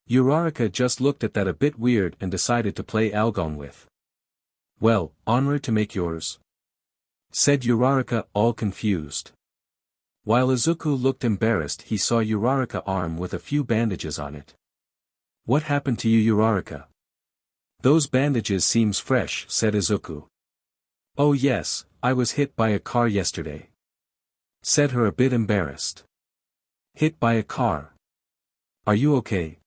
Uraraka just looked at that a bit weird and decided to play Algon with. Well, honor to make yours. Said Uraraka all confused. While Izuku looked embarrassed he saw Uraraka arm with a few bandages on it. What happened to you Uraraka? Those bandages seems fresh, said Izuku. Oh yes, I was hit by a car yesterday. Said her a bit embarrassed. Hit by a car. Are you okay?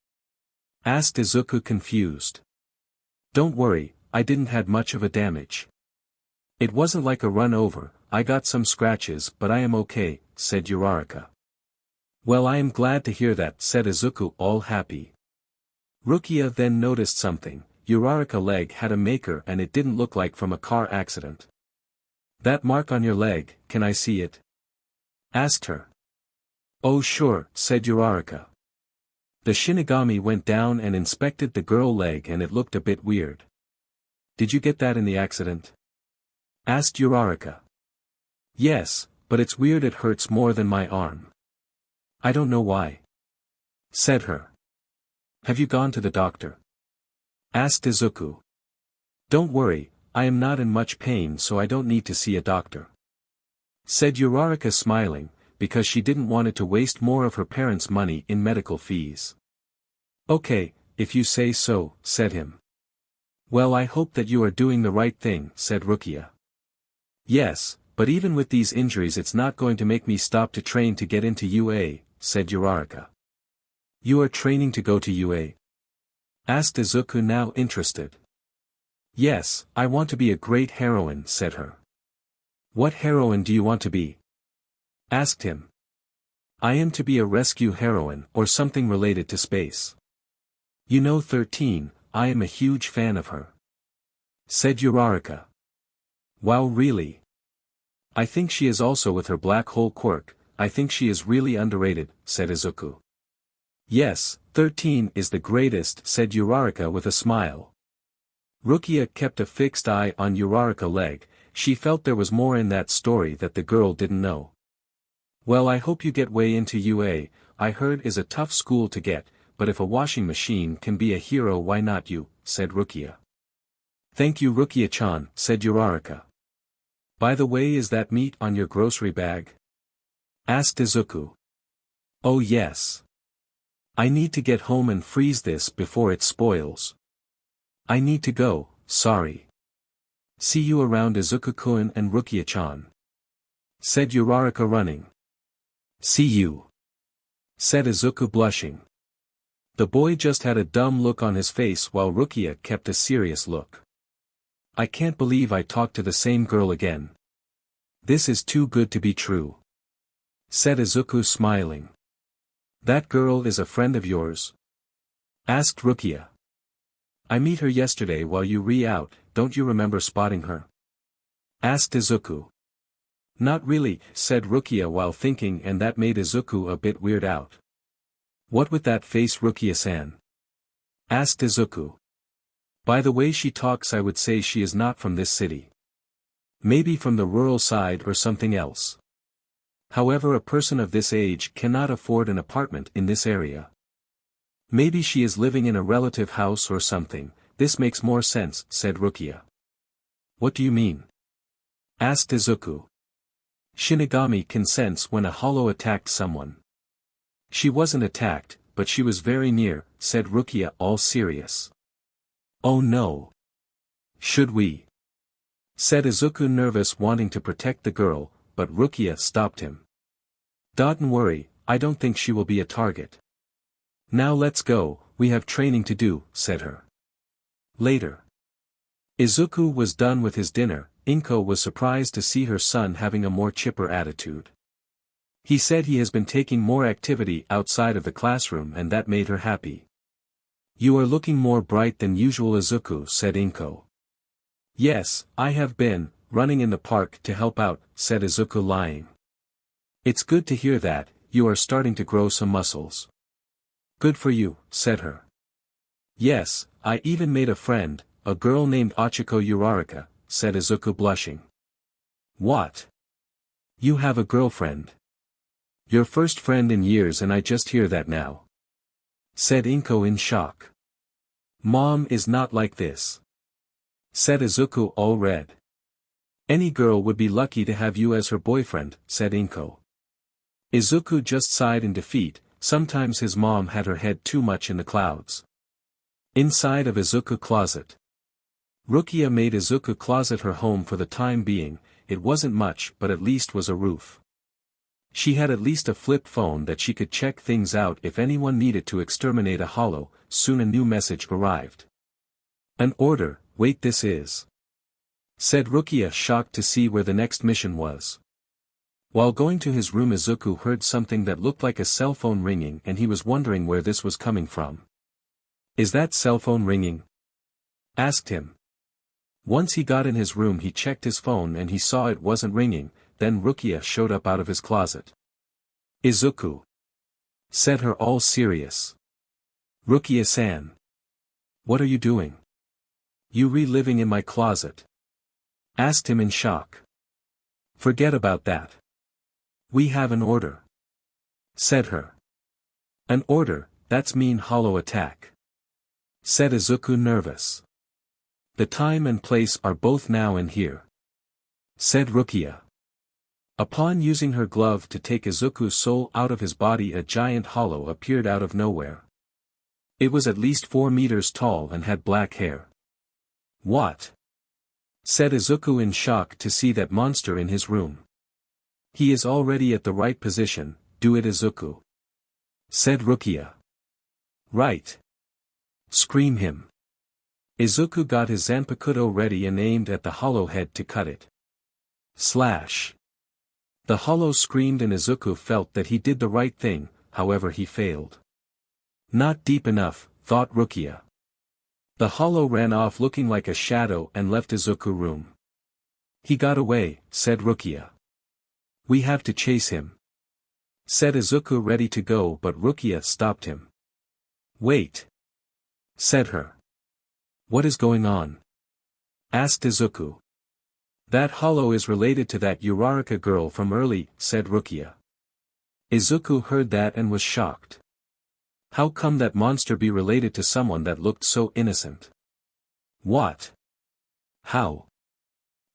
Asked Izuku confused. Don't worry, I didn't had much of a damage. It wasn't like a run over, I got some scratches but I am okay, said Uraraka. Well I am glad to hear that, said Izuku all happy. Rukia then noticed something, Uraraka's leg had a maker and it didn't look like from a car accident. That mark on your leg, can I see it? Asked her. Oh sure, said Uraraka. The Shinigami went down and inspected the girl leg and it looked a bit weird. Did you get that in the accident? Asked Uraraka. Yes, but it's weird it hurts more than my arm. I don't know why. Said her. Have you gone to the doctor? Asked Izuku. Don't worry, I am not in much pain so I don't need to see a doctor. Said Uraraka smiling, because she didn't want it to waste more of her parents' money in medical fees. Okay, if you say so, said him. Well I hope that you are doing the right thing, said Rukia. Yes, but even with these injuries it's not going to make me stop to train to get into UA, said Uraraka. You are training to go to UA? Asked Izuku now interested. Yes, I want to be a great heroine, said her. What heroine do you want to be? Asked him. I am to be a rescue heroine or something related to space. You know 13, I am a huge fan of her. Said Uraraka. Wow really? I think she is also with her black hole quirk, I think she is really underrated, said Izuku. Yes, 13 is the greatest, said Uraraka with a smile. Rukia kept a fixed eye on Uraraka's leg, she felt there was more in that story that the girl didn't know. Well I hope you get way into UA, I heard is a tough school to get, but if a washing machine can be a hero why not you, said Rukia. Thank you Rukia-chan, said Uraraka. By the way is that meat on your grocery bag? Asked Izuku. Oh yes. I need to get home and freeze this before it spoils. I need to go, sorry. See you around Izuku-kun and Rukia-chan. Said Uraraka running. See you. Said Izuku blushing. The boy just had a dumb look on his face while Rukia kept a serious look. I can't believe I talked to the same girl again. This is too good to be true. Said Izuku smiling. That girl is a friend of yours? Asked Rukia. I meet her yesterday while you re-out, don't you remember spotting her? Asked Izuku. Not really, said Rukia while thinking and that made Izuku a bit weird out. What with that face Rukia-san? Asked Izuku. By the way she talks I would say she is not from this city. Maybe from the rural side or something else. However a person of this age cannot afford an apartment in this area. Maybe she is living in a relative house or something, this makes more sense, said Rukia. What do you mean? Asked Izuku. Shinigami can sense when a hollow attacked someone. She wasn't attacked, but she was very near, said Rukia all serious. Oh no. Should we? Said Izuku nervous wanting to protect the girl, but Rukia stopped him. Don't worry, I don't think she will be a target. Now let's go, we have training to do, said her. Later. Izuku was done with his dinner. Inko was surprised to see her son having a more chipper attitude. He said he has been taking more activity outside of the classroom and that made her happy. You are looking more bright than usual, Izuku, said Inko. Yes, I have been, running in the park to help out, said Izuku lying. It's good to hear that, you are starting to grow some muscles. Good for you, said her. Yes, I even made a friend, a girl named Ichigo Uraraka, said Izuku blushing. What? You have a girlfriend? Your first friend in years and I just hear that now. Said Inko in shock. Mom is not like this. Said Izuku all red. Any girl would be lucky to have you as her boyfriend, said Inko. Izuku just sighed in defeat, sometimes his mom had her head too much in the clouds. Inside of Izuku closet. Rukia made Izuku closet her home for the time being. It wasn't much but at least was a roof. She had at least a flip phone that she could check things out if anyone needed to exterminate a hollow. Soon a new message arrived. An order, wait, this is. Said Rukia, shocked to see where the next mission was. While going to his room, Izuku heard something that looked like a cell phone ringing and he was wondering where this was coming from. Is that cell phone ringing? Asked him. Once he got in his room he checked his phone and he saw it wasn't ringing. Then Rukia showed up out of his closet. Izuku. Said her all serious. Rukia-san. What are you doing? You reliving in my closet? Asked him in shock. Forget about that. We have an order. Said her. An order, that's mean hollow attack. Said Izuku nervous. The time and place are both now and here. Said Rukia. Upon using her glove to take Izuku's soul out of his body, a giant hollow appeared out of nowhere. It was at least 4 meters tall and had black hair. What? Said Izuku in shock to see that monster in his room. He is already at the right position, do it, Izuku. Said Rukia. Right. Scream him. Izuku got his zanpakuto ready and aimed at the hollow head to cut it. Slash. The hollow screamed and Izuku felt that he did the right thing, however he failed. Not deep enough, thought Rukia. The hollow ran off looking like a shadow and left Izuku's room. He got away, said Rukia. We have to chase him. Said Izuku ready to go, but Rukia stopped him. Wait. Said her. What is going on? Asked Izuku. That hollow is related to that Uraraka girl from early, said Rukia. Izuku heard that and was shocked. How come that monster be related to someone that looked so innocent? What? How?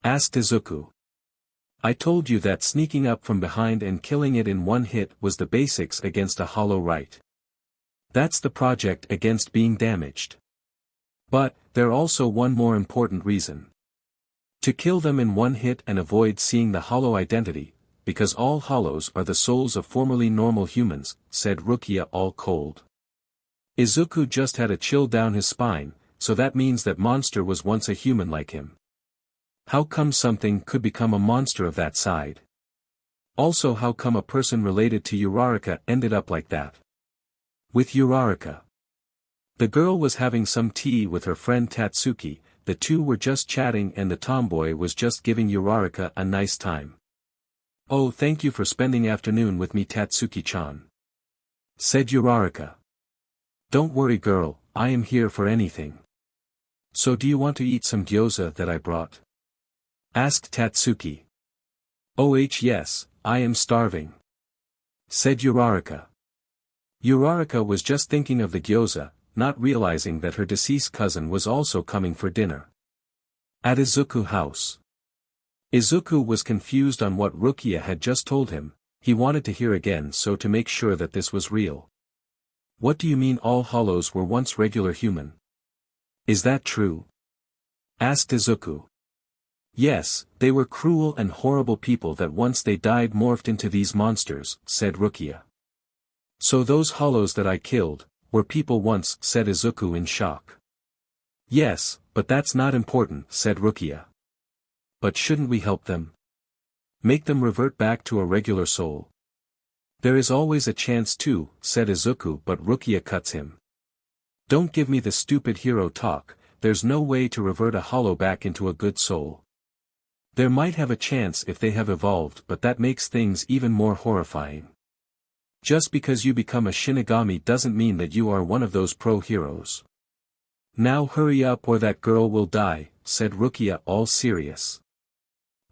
Asked Izuku. I told you that sneaking up from behind and killing it in one hit was the basics against a hollow, right? That's the project against being damaged. But, there's also one more important reason. To kill them in one hit and avoid seeing the hollow identity, because all hollows are the souls of formerly normal humans, said Rukia all cold. Izuku just had a chill down his spine, so that means that monster was once a human like him. How come something could become a monster of that side? Also, how come a person related to Uraraka ended up like that? With Uraraka. The girl was having some tea with her friend Tatsuki. The two were just chatting and the tomboy was just giving Uraraka a nice time. Oh, thank you for spending afternoon with me, Tatsuki-chan. Said Uraraka. Don't worry, girl, I am here for anything. So do you want to eat some gyoza that I brought? Asked Tatsuki. Oh yes, I am starving. Said Uraraka. Uraraka was just thinking of the gyoza, not realizing that her deceased cousin was also coming for dinner. At Izuku house. Izuku was confused on what Rukia had just told him. He wanted to hear again so to make sure that this was real. What do you mean all hollows were once regular human? Is that true? Asked Izuku. Yes, they were cruel and horrible people that once they died morphed into these monsters, said Rukia. So those hollows that I killed, were people once, said Izuku in shock. Yes, but that's not important, said Rukia. But shouldn't we help them? Make them revert back to a regular soul? There is always a chance too, said Izuku, but Rukia cuts him. Don't give me the stupid hero talk, there's no way to revert a hollow back into a good soul. There might have a chance if they have evolved, but that makes things even more horrifying. Just because you become a Shinigami doesn't mean that you are one of those pro-heroes. Now hurry up or that girl will die, said Rukia all serious.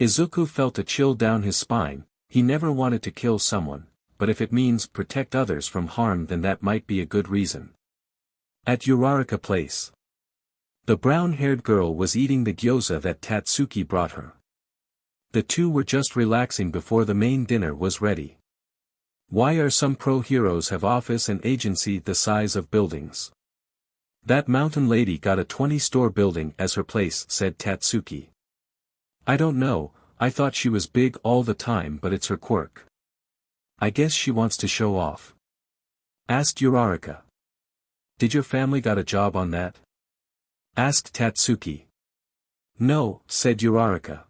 Izuku felt a chill down his spine. He never wanted to kill someone, but if it means protect others from harm then that might be a good reason. At Uraraka place. The brown-haired girl was eating the gyoza that Tatsuki brought her. The two were just relaxing before the main dinner was ready. Why are some pro-heroes have office and agency the size of buildings? That mountain lady got a 20-store building as her place, said Tatsuki. I don't know, I thought she was big all the time but it's her quirk. I guess she wants to show off. Asked Uraraka. Did your family got a job on that? Asked Tatsuki. No, said Uraraka.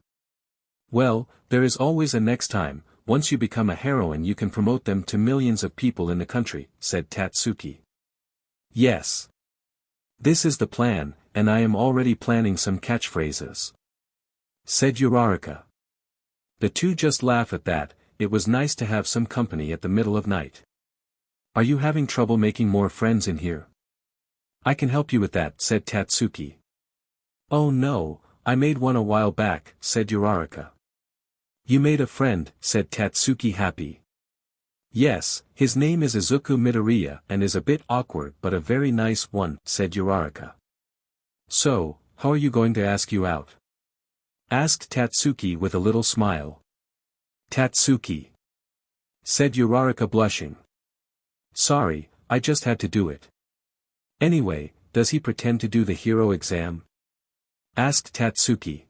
Well, there is always a next time. Once you become a heroine you can promote them to millions of people in the country, said Tatsuki. Yes. This is the plan, and I am already planning some catchphrases. Said Uraraka. The two just laugh at that. It was nice to have some company at the middle of night. Are you having trouble making more friends in here? I can help you with that, said Tatsuki. Oh no, I made one a while back, said Uraraka. You made a friend, said Tatsuki happy. Yes, his name is Izukumidoriya and is a bit awkward but a very nice one, said Uraraka. So, how are you going to ask you out? Asked Tatsuki with a little smile. Tatsuki. Said Uraraka blushing. Sorry, I just had to do it. Anyway, does he pretend to do the hero exam? Asked Tatsuki.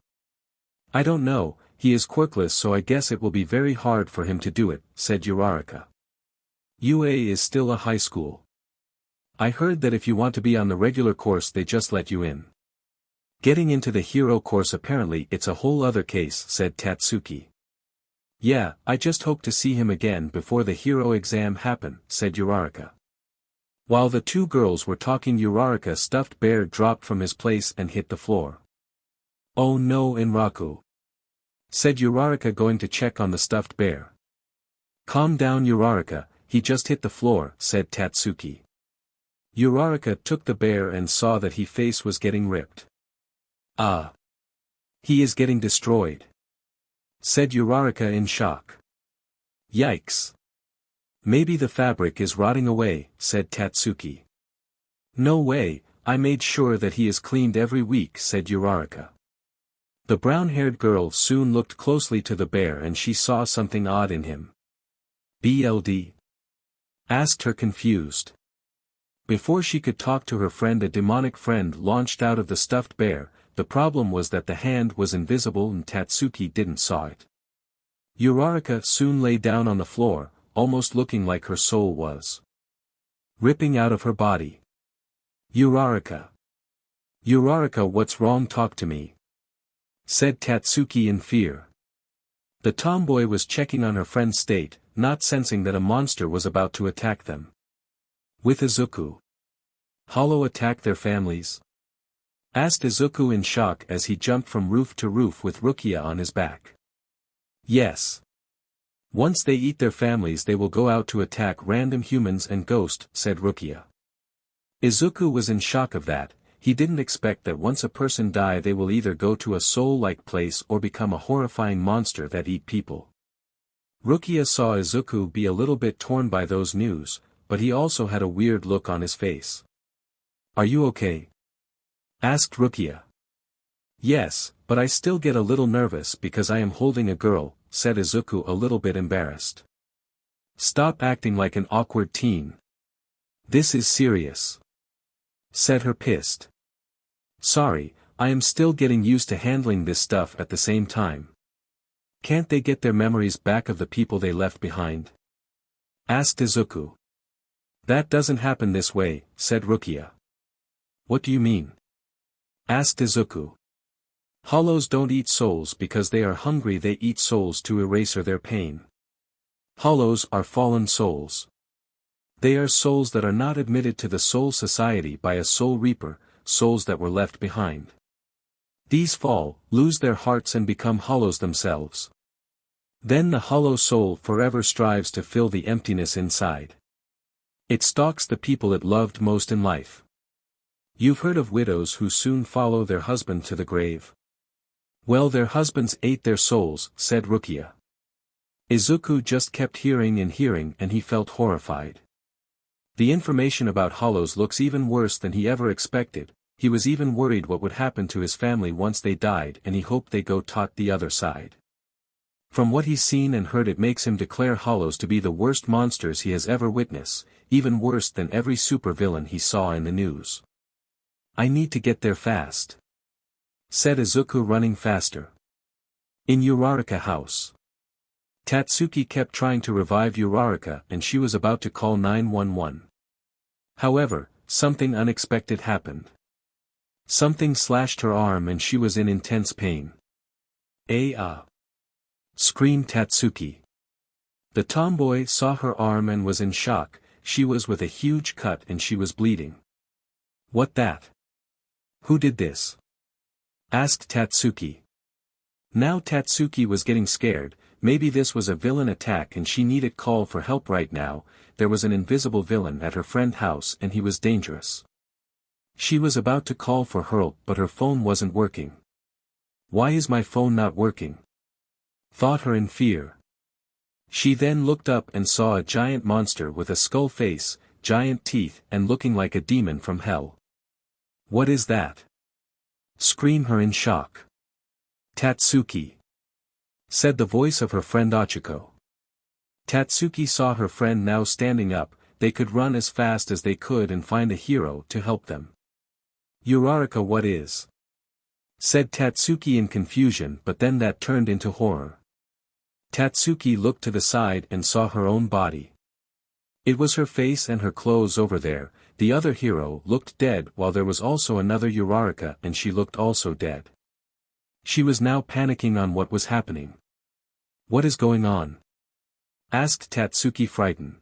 I don't know. He is quirkless so I guess it will be very hard for him to do it, said Uraraka. UA is still a high school. I heard that if you want to be on the regular course they just let you in. Getting into the hero course apparently it's a whole other case, said Tatsuki. Yeah, I just hope to see him again before the hero exam happen, said Uraraka. While the two girls were talking Uraraka's stuffed bear dropped from his place and hit the floor. Oh no Inraku. Said Uraraka going to check on the stuffed bear. Calm down Uraraka, he just hit the floor, said Tatsuki. Uraraka took the bear and saw that his face was getting ripped. Ah. He is getting destroyed. Said Uraraka in shock. Yikes. Maybe the fabric is rotting away, said Tatsuki. No way, I made sure that he is cleaned every week, said Uraraka. The brown-haired girl soon looked closely to the bear and she saw something odd in him. BLD? Asked her confused. Before she could talk to her friend a demonic friend launched out of the stuffed bear. The problem was that the hand was invisible and Tatsuki didn't saw it. Uraraka soon lay down on the floor, almost looking like her soul was ripping out of her body. Uraraka. Uraraka, what's wrong? Talk to me. Said Tatsuki in fear. The tomboy was checking on her friend's state, not sensing that a monster was about to attack them. With Izuku. Hollow attack their families? Asked Izuku in shock as he jumped from roof to roof with Rukia on his back. Yes. Once they eat their families they will go out to attack random humans and ghosts, said Rukia. Izuku was in shock of that. He didn't expect that once a person die they will either go to a soul-like place or become a horrifying monster that eat people. Rukia saw Izuku be a little bit torn by those news, but he also had a weird look on his face. Are you okay? Asked Rukia. Yes, But I still get a little nervous because I am holding a girl, said Izuku a little bit embarrassed. Stop acting like an awkward teen. This is serious, said her pissed. Sorry, I am still getting used to handling this stuff at the same time. Can't they get their memories back of the people they left behind? Asked Izuku. That doesn't happen this way, said Rukia. What do you mean? Asked Izuku. Hollows don't eat souls because they are hungry, they eat souls to erase their pain. Hollows are fallen souls. They are souls that are not admitted to the soul society by a soul reaper, souls that were left behind. These fall, lose their hearts and become hollows themselves. Then the hollow soul forever strives to fill the emptiness inside. It stalks the people it loved most in life. You've heard of widows who soon follow their husband to the grave. Well, their husbands ate their souls, said Rukia. Izuku just kept hearing and he felt horrified. The information about hollows looks even worse than he ever expected. He was even worried what would happen to his family once they died, and he hoped they go taught the other side. From what he's seen and heard, it makes him declare hollows to be the worst monsters he has ever witnessed, even worse than every supervillain he saw in the news. I need to get there fast, said Izuku, running faster. In Uraraka house. Tatsuki kept trying to revive Uraraka and she was about to call 911. However, something unexpected happened. Something slashed her arm and she was in intense pain. Screamed Tatsuki. The tomboy saw her arm and was in shock. She was with a huge cut and she was bleeding. What that? Who did this? Asked Tatsuki. Now Tatsuki was getting scared. Maybe this was a villain attack and she needed call for help right now. There was an invisible villain at her friend's house and he was dangerous. She was about to call for help but her phone wasn't working. Why is my phone not working? Thought her in fear. She then looked up and saw a giant monster with a skull face, giant teeth and looking like a demon from hell. What is that? Screamed her in shock. Tatsuki, said the voice of her friend Ichigo. Tatsuki saw her friend now standing up. They could run as fast as they could and find a hero to help them. Uraraka, what is? Said Tatsuki in confusion, but then that turned into horror. Tatsuki looked to the side and saw her own body. It was her face and her clothes over there. The other hero looked dead while there was also another Uraraka and she looked also dead. She was now panicking on what was happening. What is going on? Asked Tatsuki, frightened.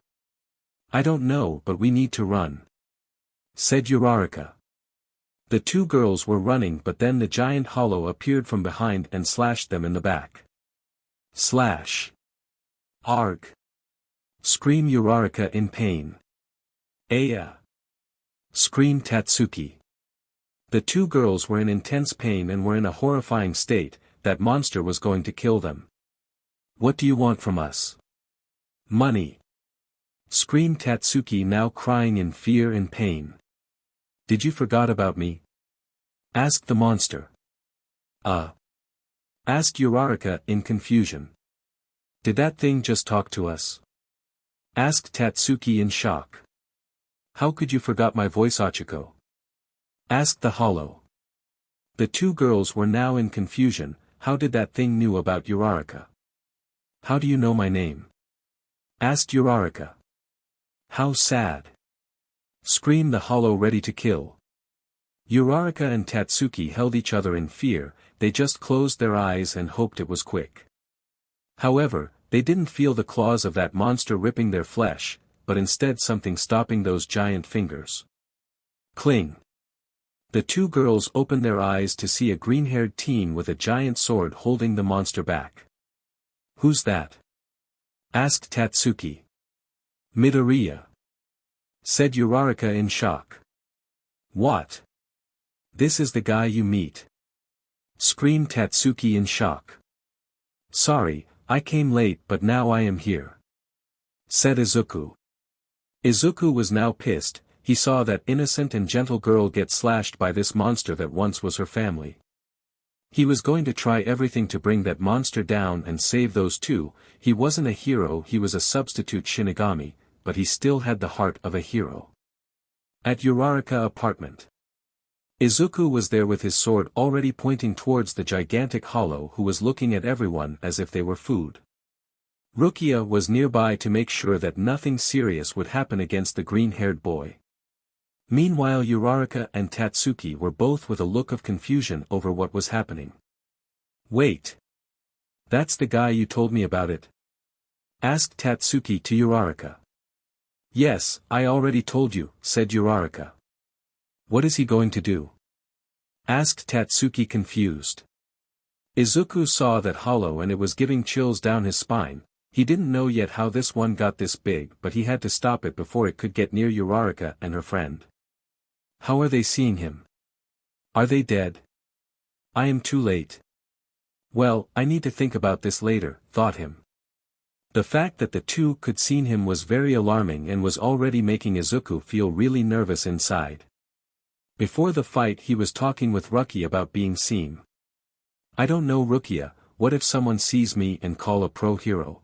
I don't know, but we need to run, said Uraraka. The two girls were running, but then the giant hollow appeared from behind and slashed them in the back. Slash. Arg. Screamed Uraraka in pain. Aya. Screamed Tatsuki. The two girls were in intense pain and were in a horrifying state. That monster was going to kill them. What do you want from us? Money. Screamed Tatsuki, now crying in fear and pain. Did you forgot about me? Asked the monster. Asked Uraraka in confusion. Did that thing just talk to us? Asked Tatsuki in shock. How could you forgot my voice, Ichigo? Asked the hollow. The two girls were now in confusion. How did that thing knew about Uraraka? How do you know my name? Asked Uraraka. How sad. Screamed the hollow, ready to kill. Uraraka and Tatsuki held each other in fear. They just closed their eyes and hoped it was quick. However, they didn't feel the claws of that monster ripping their flesh, but instead something stopping those giant fingers. Cling. The two girls opened their eyes to see a green-haired teen with a giant sword holding the monster back. Who's that? Asked Tatsuki. Midoriya. Said Uraraka in shock. What? This is the guy you meet. Screamed Tatsuki in shock. Sorry, I came late, but now I am here. Said Izuku. Izuku was now pissed. He saw that innocent and gentle girl get slashed by this monster that once was her family. He was going to try everything to bring that monster down and save those two. He wasn't a hero, he was a substitute Shinigami, but he still had the heart of a hero. At Uraraka apartment. Izuku was there with his sword already pointing towards the gigantic hollow who was looking at everyone as if they were food. Rukia was nearby to make sure that nothing serious would happen against the green-haired boy. Meanwhile Uraraka and Tatsuki were both with a look of confusion over what was happening. "Wait. That's the guy you told me about it?" asked Tatsuki to Uraraka. "Yes, I already told you," said Uraraka. "What is he going to do?" asked Tatsuki confused. Izuku saw that hollow and it was giving chills down his spine. He didn't know yet how this one got this big, but he had to stop it before it could get near Uraraka and her friend. How are they seeing him? Are they dead? I am too late. Well, I need to think about this later, thought him. The fact that the two could see him was very alarming and was already making Izuku feel really nervous inside. Before the fight he was talking with Rukia about being seen. "I don't know Rukia, what if someone sees me and call a pro hero?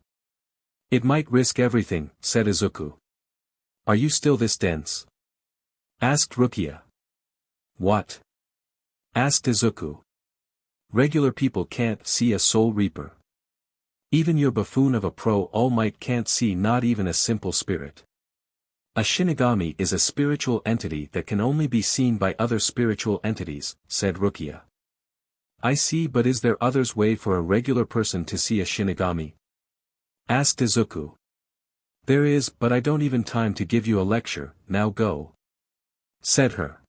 It might risk everything," said Izuku. "Are you still this dense?" asked Rukia. "What?" asked Izuku. "Regular people can't see a soul reaper. Even your buffoon of a pro all-might can't see not even a simple spirit. A Shinigami is a spiritual entity that can only be seen by other spiritual entities," said Rukia. "I see, but is there others way for a regular person to see a Shinigami?" asked Izuku. "There is, but I don't even time to give you a lecture, now go," said her.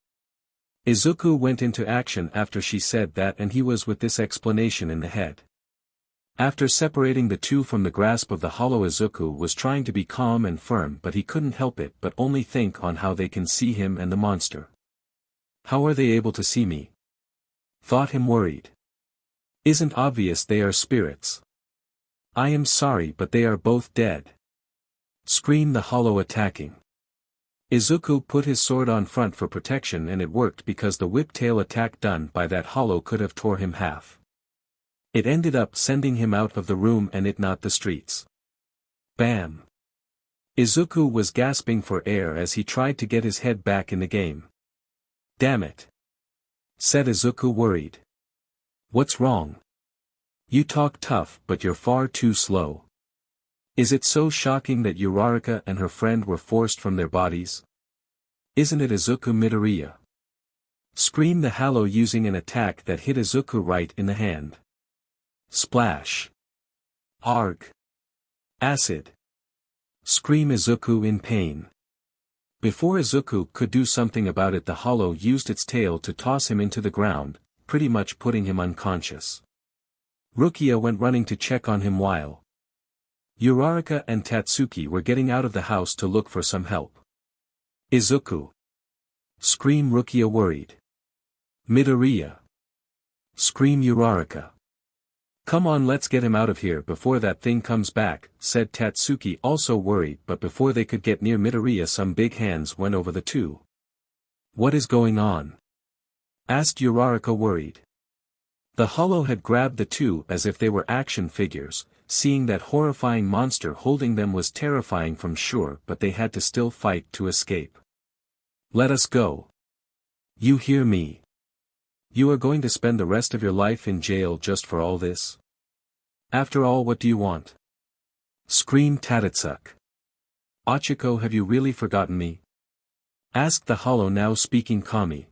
Izuku went into action after she said that and he was with this explanation in the head. After separating the two from the grasp of the hollow, Izuku was trying to be calm and firm, but he couldn't help it but only think on how they can see him and the monster. "How are they able to see me?" thought him worried. "Isn't obvious they are spirits? I am sorry, but they are both dead," screamed the hollow, attacking. Izuku put his sword on front for protection and it worked because the whip-tail attack done by that hollow could have tore him half. It ended up sending him out of the room and it not the streets. Bam! Izuku was gasping for air as he tried to get his head back in the game. "Damn it!" said Izuku, worried. "What's wrong? You talk tough but you're far too slow. Is it so shocking that Uraraka and her friend were forced from their bodies? Isn't it izukumidoriya?" screamed the hollow using an attack that hit Izuku right in the hand. Splash! Arg! Acid! Screamed Izuku in pain. Before Izuku could do something about it, the hollow used its tail to toss him into the ground, pretty much putting him unconscious. Rukia went running to check on him while Uraraka and Tatsuki were getting out of the house to look for some help. "Izuku!" screamed Rukia, worried. "Midoriya!" screamed Uraraka. "Come on, let's get him out of here before that thing comes back," said Tatsuki, also worried, but before they could get near Midoriya some big hands went over the two. "What is going on?" asked Uraraka, worried. The hollow had grabbed the two as if they were action figures. Seeing that horrifying monster holding them was terrifying from sure, but they had to still fight to escape. "Let us go. You hear me? You are going to spend the rest of your life in jail just for all this? After all, what do you want?" screamed Tatatsuki. "Ichigo, have you really forgotten me?" asked the hollow, now speaking calmly.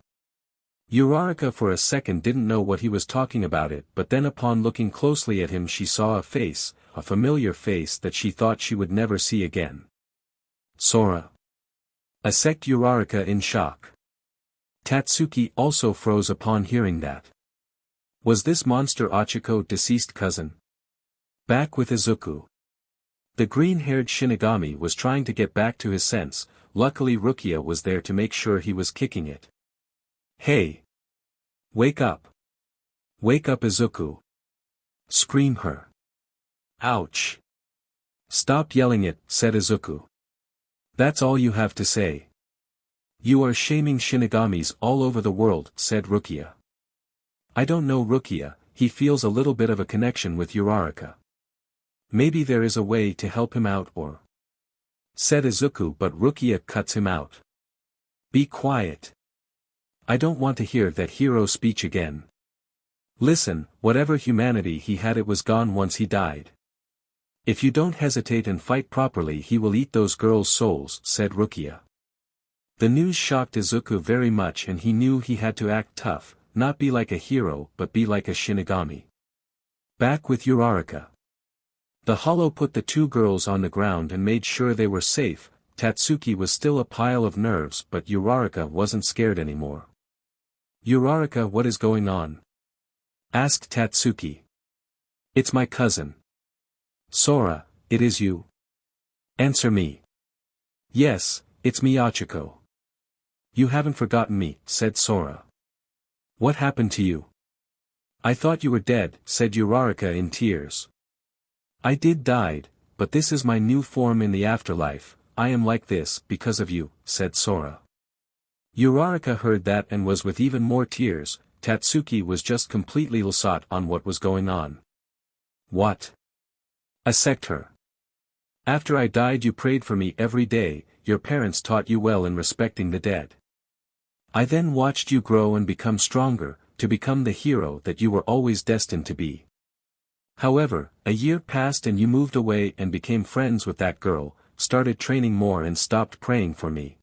Uraraka for a second didn't know what he was talking about it, but then upon looking closely at him she saw a face, a familiar face that she thought she would never see again. "Sora!" Asect Uraraka in shock. Tatsuki also froze upon hearing that. Was this monster Ichigo deceased cousin? Back with Izuku. The green-haired Shinigami was trying to get back to his sense, luckily Rukia was there to make sure he was kicking it. "Hey! Wake up! Wake up, Izuku!" screamed her. "Ouch! Stop yelling it," said Izuku. "That's all you have to say. You are shaming Shinigamis all over the world," said Rukia. I don't know Rukia, he feels a little bit of a connection with Uraraka. Maybe there is a way to help him out or... said Izuku, but Rukia cuts him out. Be quiet. I don't want to hear that hero speech again. Listen, whatever humanity he had, it was gone once he died. If you don't hesitate and fight properly, he will eat those girls' souls, said Rukia. The news shocked Izuku very much, and he knew he had to act tough, not be like a hero but be like a Shinigami. Back with Uraraka. The hollow put the two girls on the ground and made sure they were safe. Tatsuki was still a pile of nerves, but Uraraka wasn't scared anymore. Uraraka, what is going on? Asked Tatsuki. It's my cousin. Sora, it is you? Answer me. Yes, it's me, Ichigo. You haven't forgotten me, said Sora. What happened to you? I thought you were dead, said Uraraka in tears. I did died, but this is my new form in the afterlife. I am like this because of you, said Sora. Uraraka heard that and was with even more tears. Tatsuki was just completely lost on what was going on. What? Accept her. After I died you prayed for me every day, your parents taught you well in respecting the dead. I then watched you grow and become stronger, to become the hero that you were always destined to be. However, a year passed and you moved away and became friends with that girl, started training more and stopped praying for me.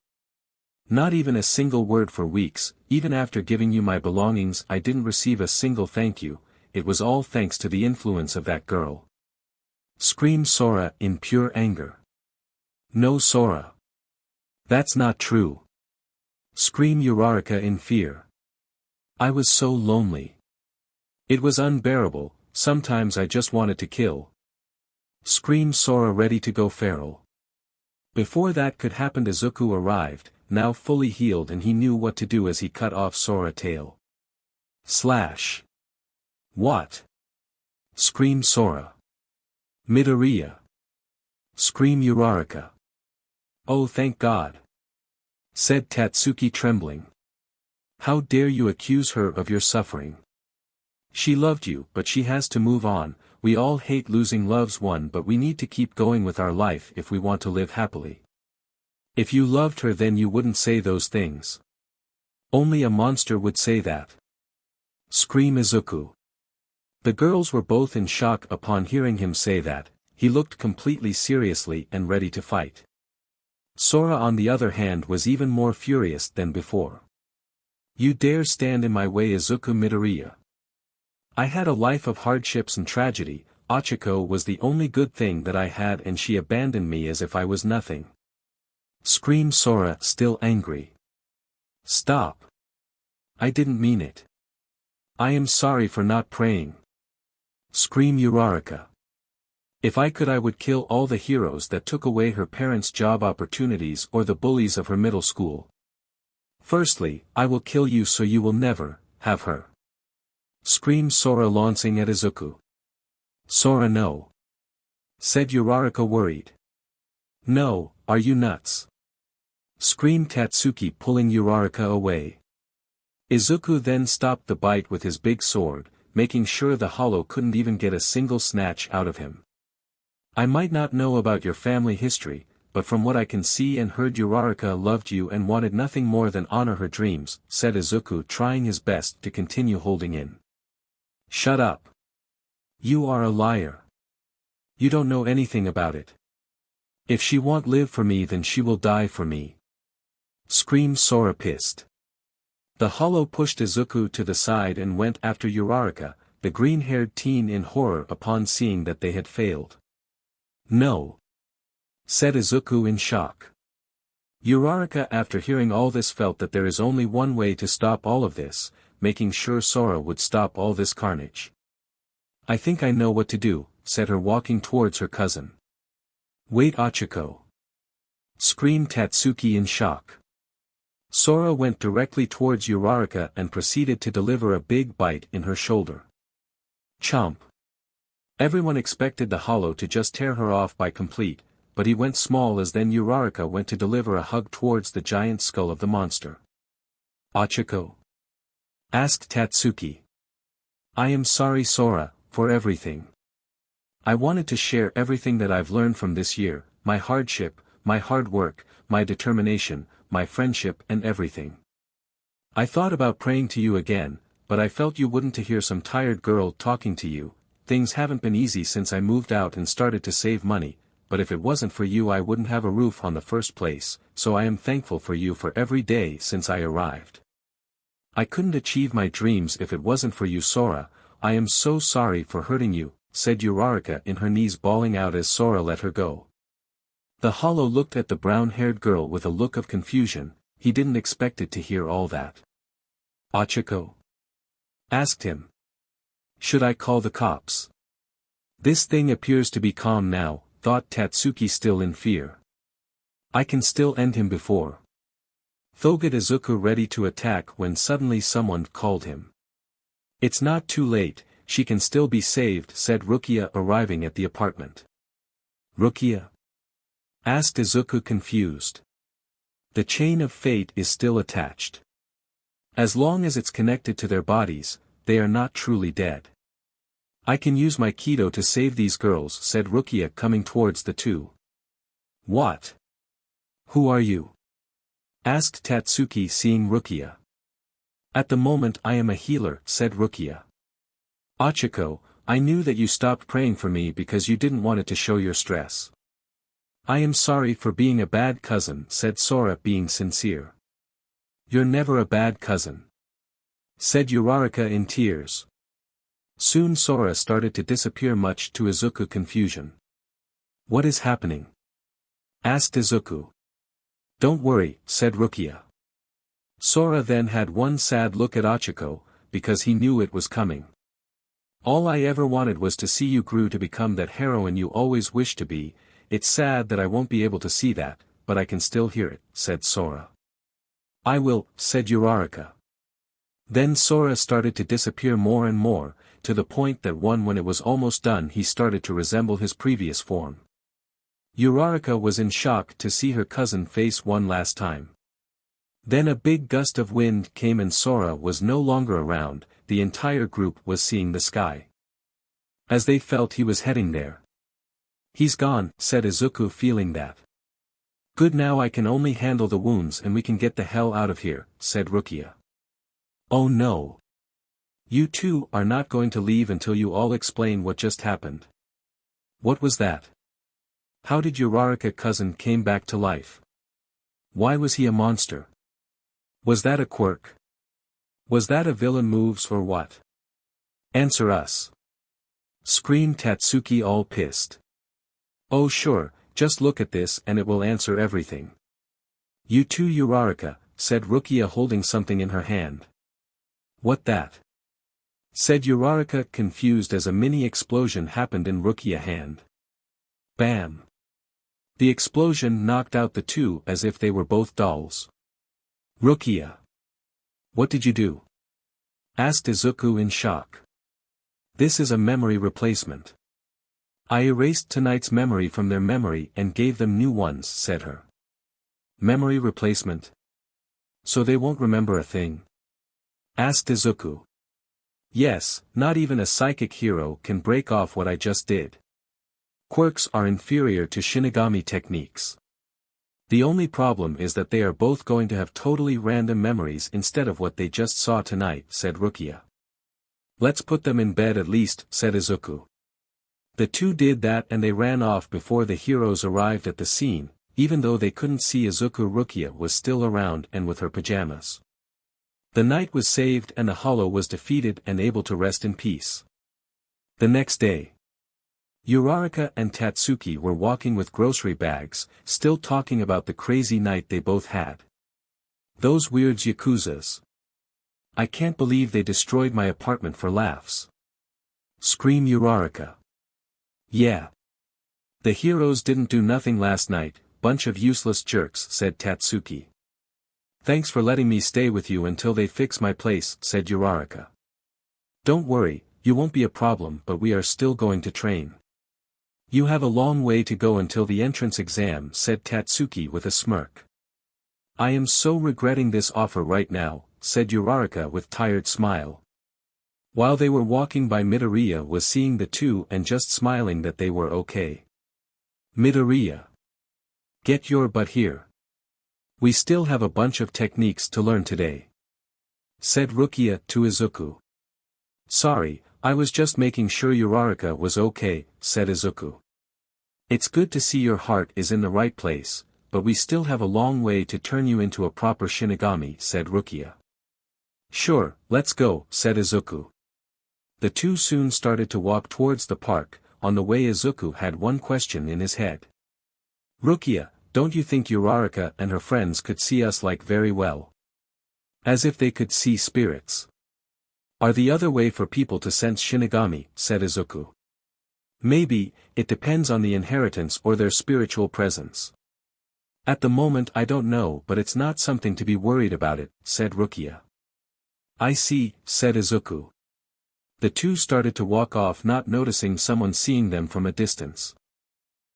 Not even a single word for weeks. Even after giving you my belongings I didn't receive a single thank you. It was all thanks to the influence of that girl. Screamed Sora in pure anger. No, Sora. That's not true. Screamed Uraraka in fear. I was so lonely. It was unbearable, sometimes I just wanted to kill. Screamed Sora, ready to go feral. Before that could happen, Izuku arrived, now fully healed, and he knew what to do as he cut off Sora's tail. Slash. What? Screamed Sora. Midoriya. Screamed Uraraka. Oh, thank God. Said Tatsuki, trembling. How dare you accuse her of your suffering? She loved you, but she has to move on. We all hate losing loved one, but we need to keep going with our life if we want to live happily. If you loved her then you wouldn't say those things. Only a monster would say that. Screamed Izuku. The girls were both in shock upon hearing him say that. He looked completely seriously and ready to fight. Sora on the other hand was even more furious than before. You dare stand in my way, Izuku Midoriya. I had a life of hardships and tragedy. Ichigo was the only good thing that I had and she abandoned me as if I was nothing. Screamed Sora, still angry. Stop. I didn't mean it. I am sorry for not praying. Screamed Uraraka. If I could I would kill all the heroes that took away her parents' job opportunities or the bullies of her middle school. Firstly, I will kill you so you will never have her. Screamed Sora, launching at Izuku. Sora, no. Said Uraraka, worried. No, are you nuts? Screamed Tatsuki, pulling Uraraka away. Izuku then stopped the bite with his big sword, making sure the hollow couldn't even get a single snatch out of him. I might not know about your family history, but from what I can see and heard, Uraraka loved you and wanted nothing more than honor her dreams, said Izuku, trying his best to continue holding in. Shut up. You are a liar. You don't know anything about it. If she won't live for me then she will die for me. Screamed Sora, pissed. The hollow pushed Izuku to the side and went after Uraraka, the green-haired teen, in horror upon seeing that they had failed. No. Said Izuku in shock. Uraraka, after hearing all this, felt that there is only one way to stop all of this, making sure Sora would stop all this carnage. I think I know what to do, said her, walking towards her cousin. Wait, Ichigo. Screamed Tatsuki in shock. Sora went directly towards Uraraka and proceeded to deliver a big bite in her shoulder. Chomp. Everyone expected the hollow to just tear her off by complete, but he went small as then Uraraka went to deliver a hug towards the giant skull of the monster. Ichigo? Asked Tatsuki. I am sorry Sora, for everything. I wanted to share everything that I've learned from this year, my hardship, my hard work, my determination, my friendship and everything. I thought about praying to you again, but I felt you wouldn't to hear some tired girl talking to you. Things haven't been easy since I moved out and started to save money, but if it wasn't for you I wouldn't have a roof on the first place, so I am thankful for you for every day since I arrived. I couldn't achieve my dreams if it wasn't for you Sora. I am so sorry for hurting you, said Uraraka in her knees bawling out as Sora let her go. The hollow looked at the brown-haired girl with a look of confusion. He didn't expect it to hear all that. Ichigo? Asked him. Should I call the cops? This thing appears to be calm now, thought Tatsuki still in fear. I can still end him before. Thought Izuku ready to attack when suddenly someone called him. It's not too late, she can still be saved, said Rukia arriving at the apartment. Rukia? Asked Izuku confused. The chain of fate is still attached. As long as it's connected to their bodies, they are not truly dead. I can use my Kido to save these girls, said Rukia coming towards the two. What? Who are you? Asked Tatsuki seeing Rukia. At the moment I am a healer, said Rukia. Ichigo, I knew that you stopped praying for me because you didn't want it to show your stress. I am sorry for being a bad cousin, said Sora being sincere. You're never a bad cousin, said Uraraka in tears. Soon Sora started to disappear much to Izuku's confusion. What is happening? Asked Izuku. Don't worry, said Rukia. Sora then had one sad look at Ichigo, because he knew it was coming. All I ever wanted was to see you grew to become that heroine you always wished to be. It's sad that I won't be able to see that, but I can still hear it, said Sora. I will, said Uraraka. Then Sora started to disappear more and more, to the point that when it was almost done he started to resemble his previous form. Uraraka was in shock to see her cousin face one last time. Then a big gust of wind came and Sora was no longer around. The entire group was seeing the sky. As they felt he was heading there. He's gone, said Izuku feeling that. Good, now I can only handle the wounds and we can get the hell out of here, said Rukia. Oh no. You two are not going to leave until you all explain what just happened. What was that? How did Uraraka cousin came back to life? Why was he a monster? Was that a quirk? Was that a villain moves or what? Answer us. Screamed Tatsuki all pissed. Oh sure, just look at this and it will answer everything. You too Uraraka, said Rukia holding something in her hand. What that? Said Uraraka confused as a mini explosion happened in Rukia's hand. Bam! The explosion knocked out the two as if they were both dolls. Rukia. What did you do? Asked Izuku in shock. This is a memory replacement. I erased tonight's memory from their memory and gave them new ones, said her. Memory replacement? So they won't remember a thing? Asked Izuku. Yes, not even a psychic hero can break off what I just did. Quirks are inferior to Shinigami techniques. The only problem is that they are both going to have totally random memories instead of what they just saw tonight, said Rukia. Let's put them in bed at least, said Izuku. The two did that and they ran off before the heroes arrived at the scene, even though they couldn't see Izuku. Rukia was still around and with her pajamas. The night was saved and the hollow was defeated and able to rest in peace. The next day, Uraraka and Tatsuki were walking with grocery bags, still talking about the crazy night they both had. Those weird yakuzas. I can't believe they destroyed my apartment for laughs. Screamed Uraraka. Yeah. The heroes didn't do nothing last night, bunch of useless jerks, said Tatsuki. Thanks for letting me stay with you until they fix my place, said Uraraka. Don't worry, you won't be a problem, but we are still going to train. You have a long way to go until the entrance exam, said Tatsuki with a smirk. I am so regretting this offer right now, said Uraraka with tired smile. While they were walking by, Midoriya was seeing the two and just smiling that they were okay. Midoriya, get your butt here. We still have a bunch of techniques to learn today, said Rukia to Izuku. Sorry, I was just making sure Uraraka was okay, said Izuku. It's good to see your heart is in the right place, but we still have a long way to turn you into a proper Shinigami, said Rukia. Sure, let's go, said Izuku. The two soon started to walk towards the park. On the way, Izuku had one question in his head. Rukia, don't you think Uraraka and her friends could see us like very well? As if they could see spirits. Are the other way for people to sense Shinigami, said Izuku. Maybe, it depends on the inheritance or their spiritual presence. At the moment I don't know, but it's not something to be worried about it, said Rukia. I see, said Izuku. The two started to walk off, not noticing someone seeing them from a distance.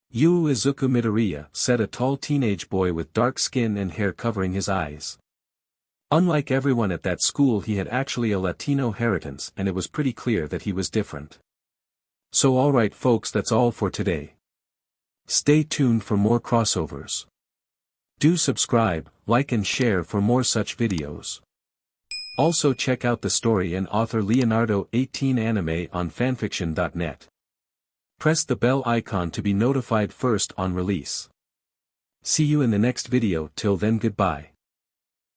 You Izuku Midoriya, said a tall teenage boy with dark skin and hair covering his eyes. Unlike everyone at that school, he had actually a Latino inheritance, and it was pretty clear that he was different. So alright folks, that's all for today. Stay tuned for more crossovers. Do subscribe, like and share for more such videos. Also check out the story and author Leonardo 18 anime on fanfiction.net. Press the bell icon to be notified first on release. See you in the next video. Till then, goodbye.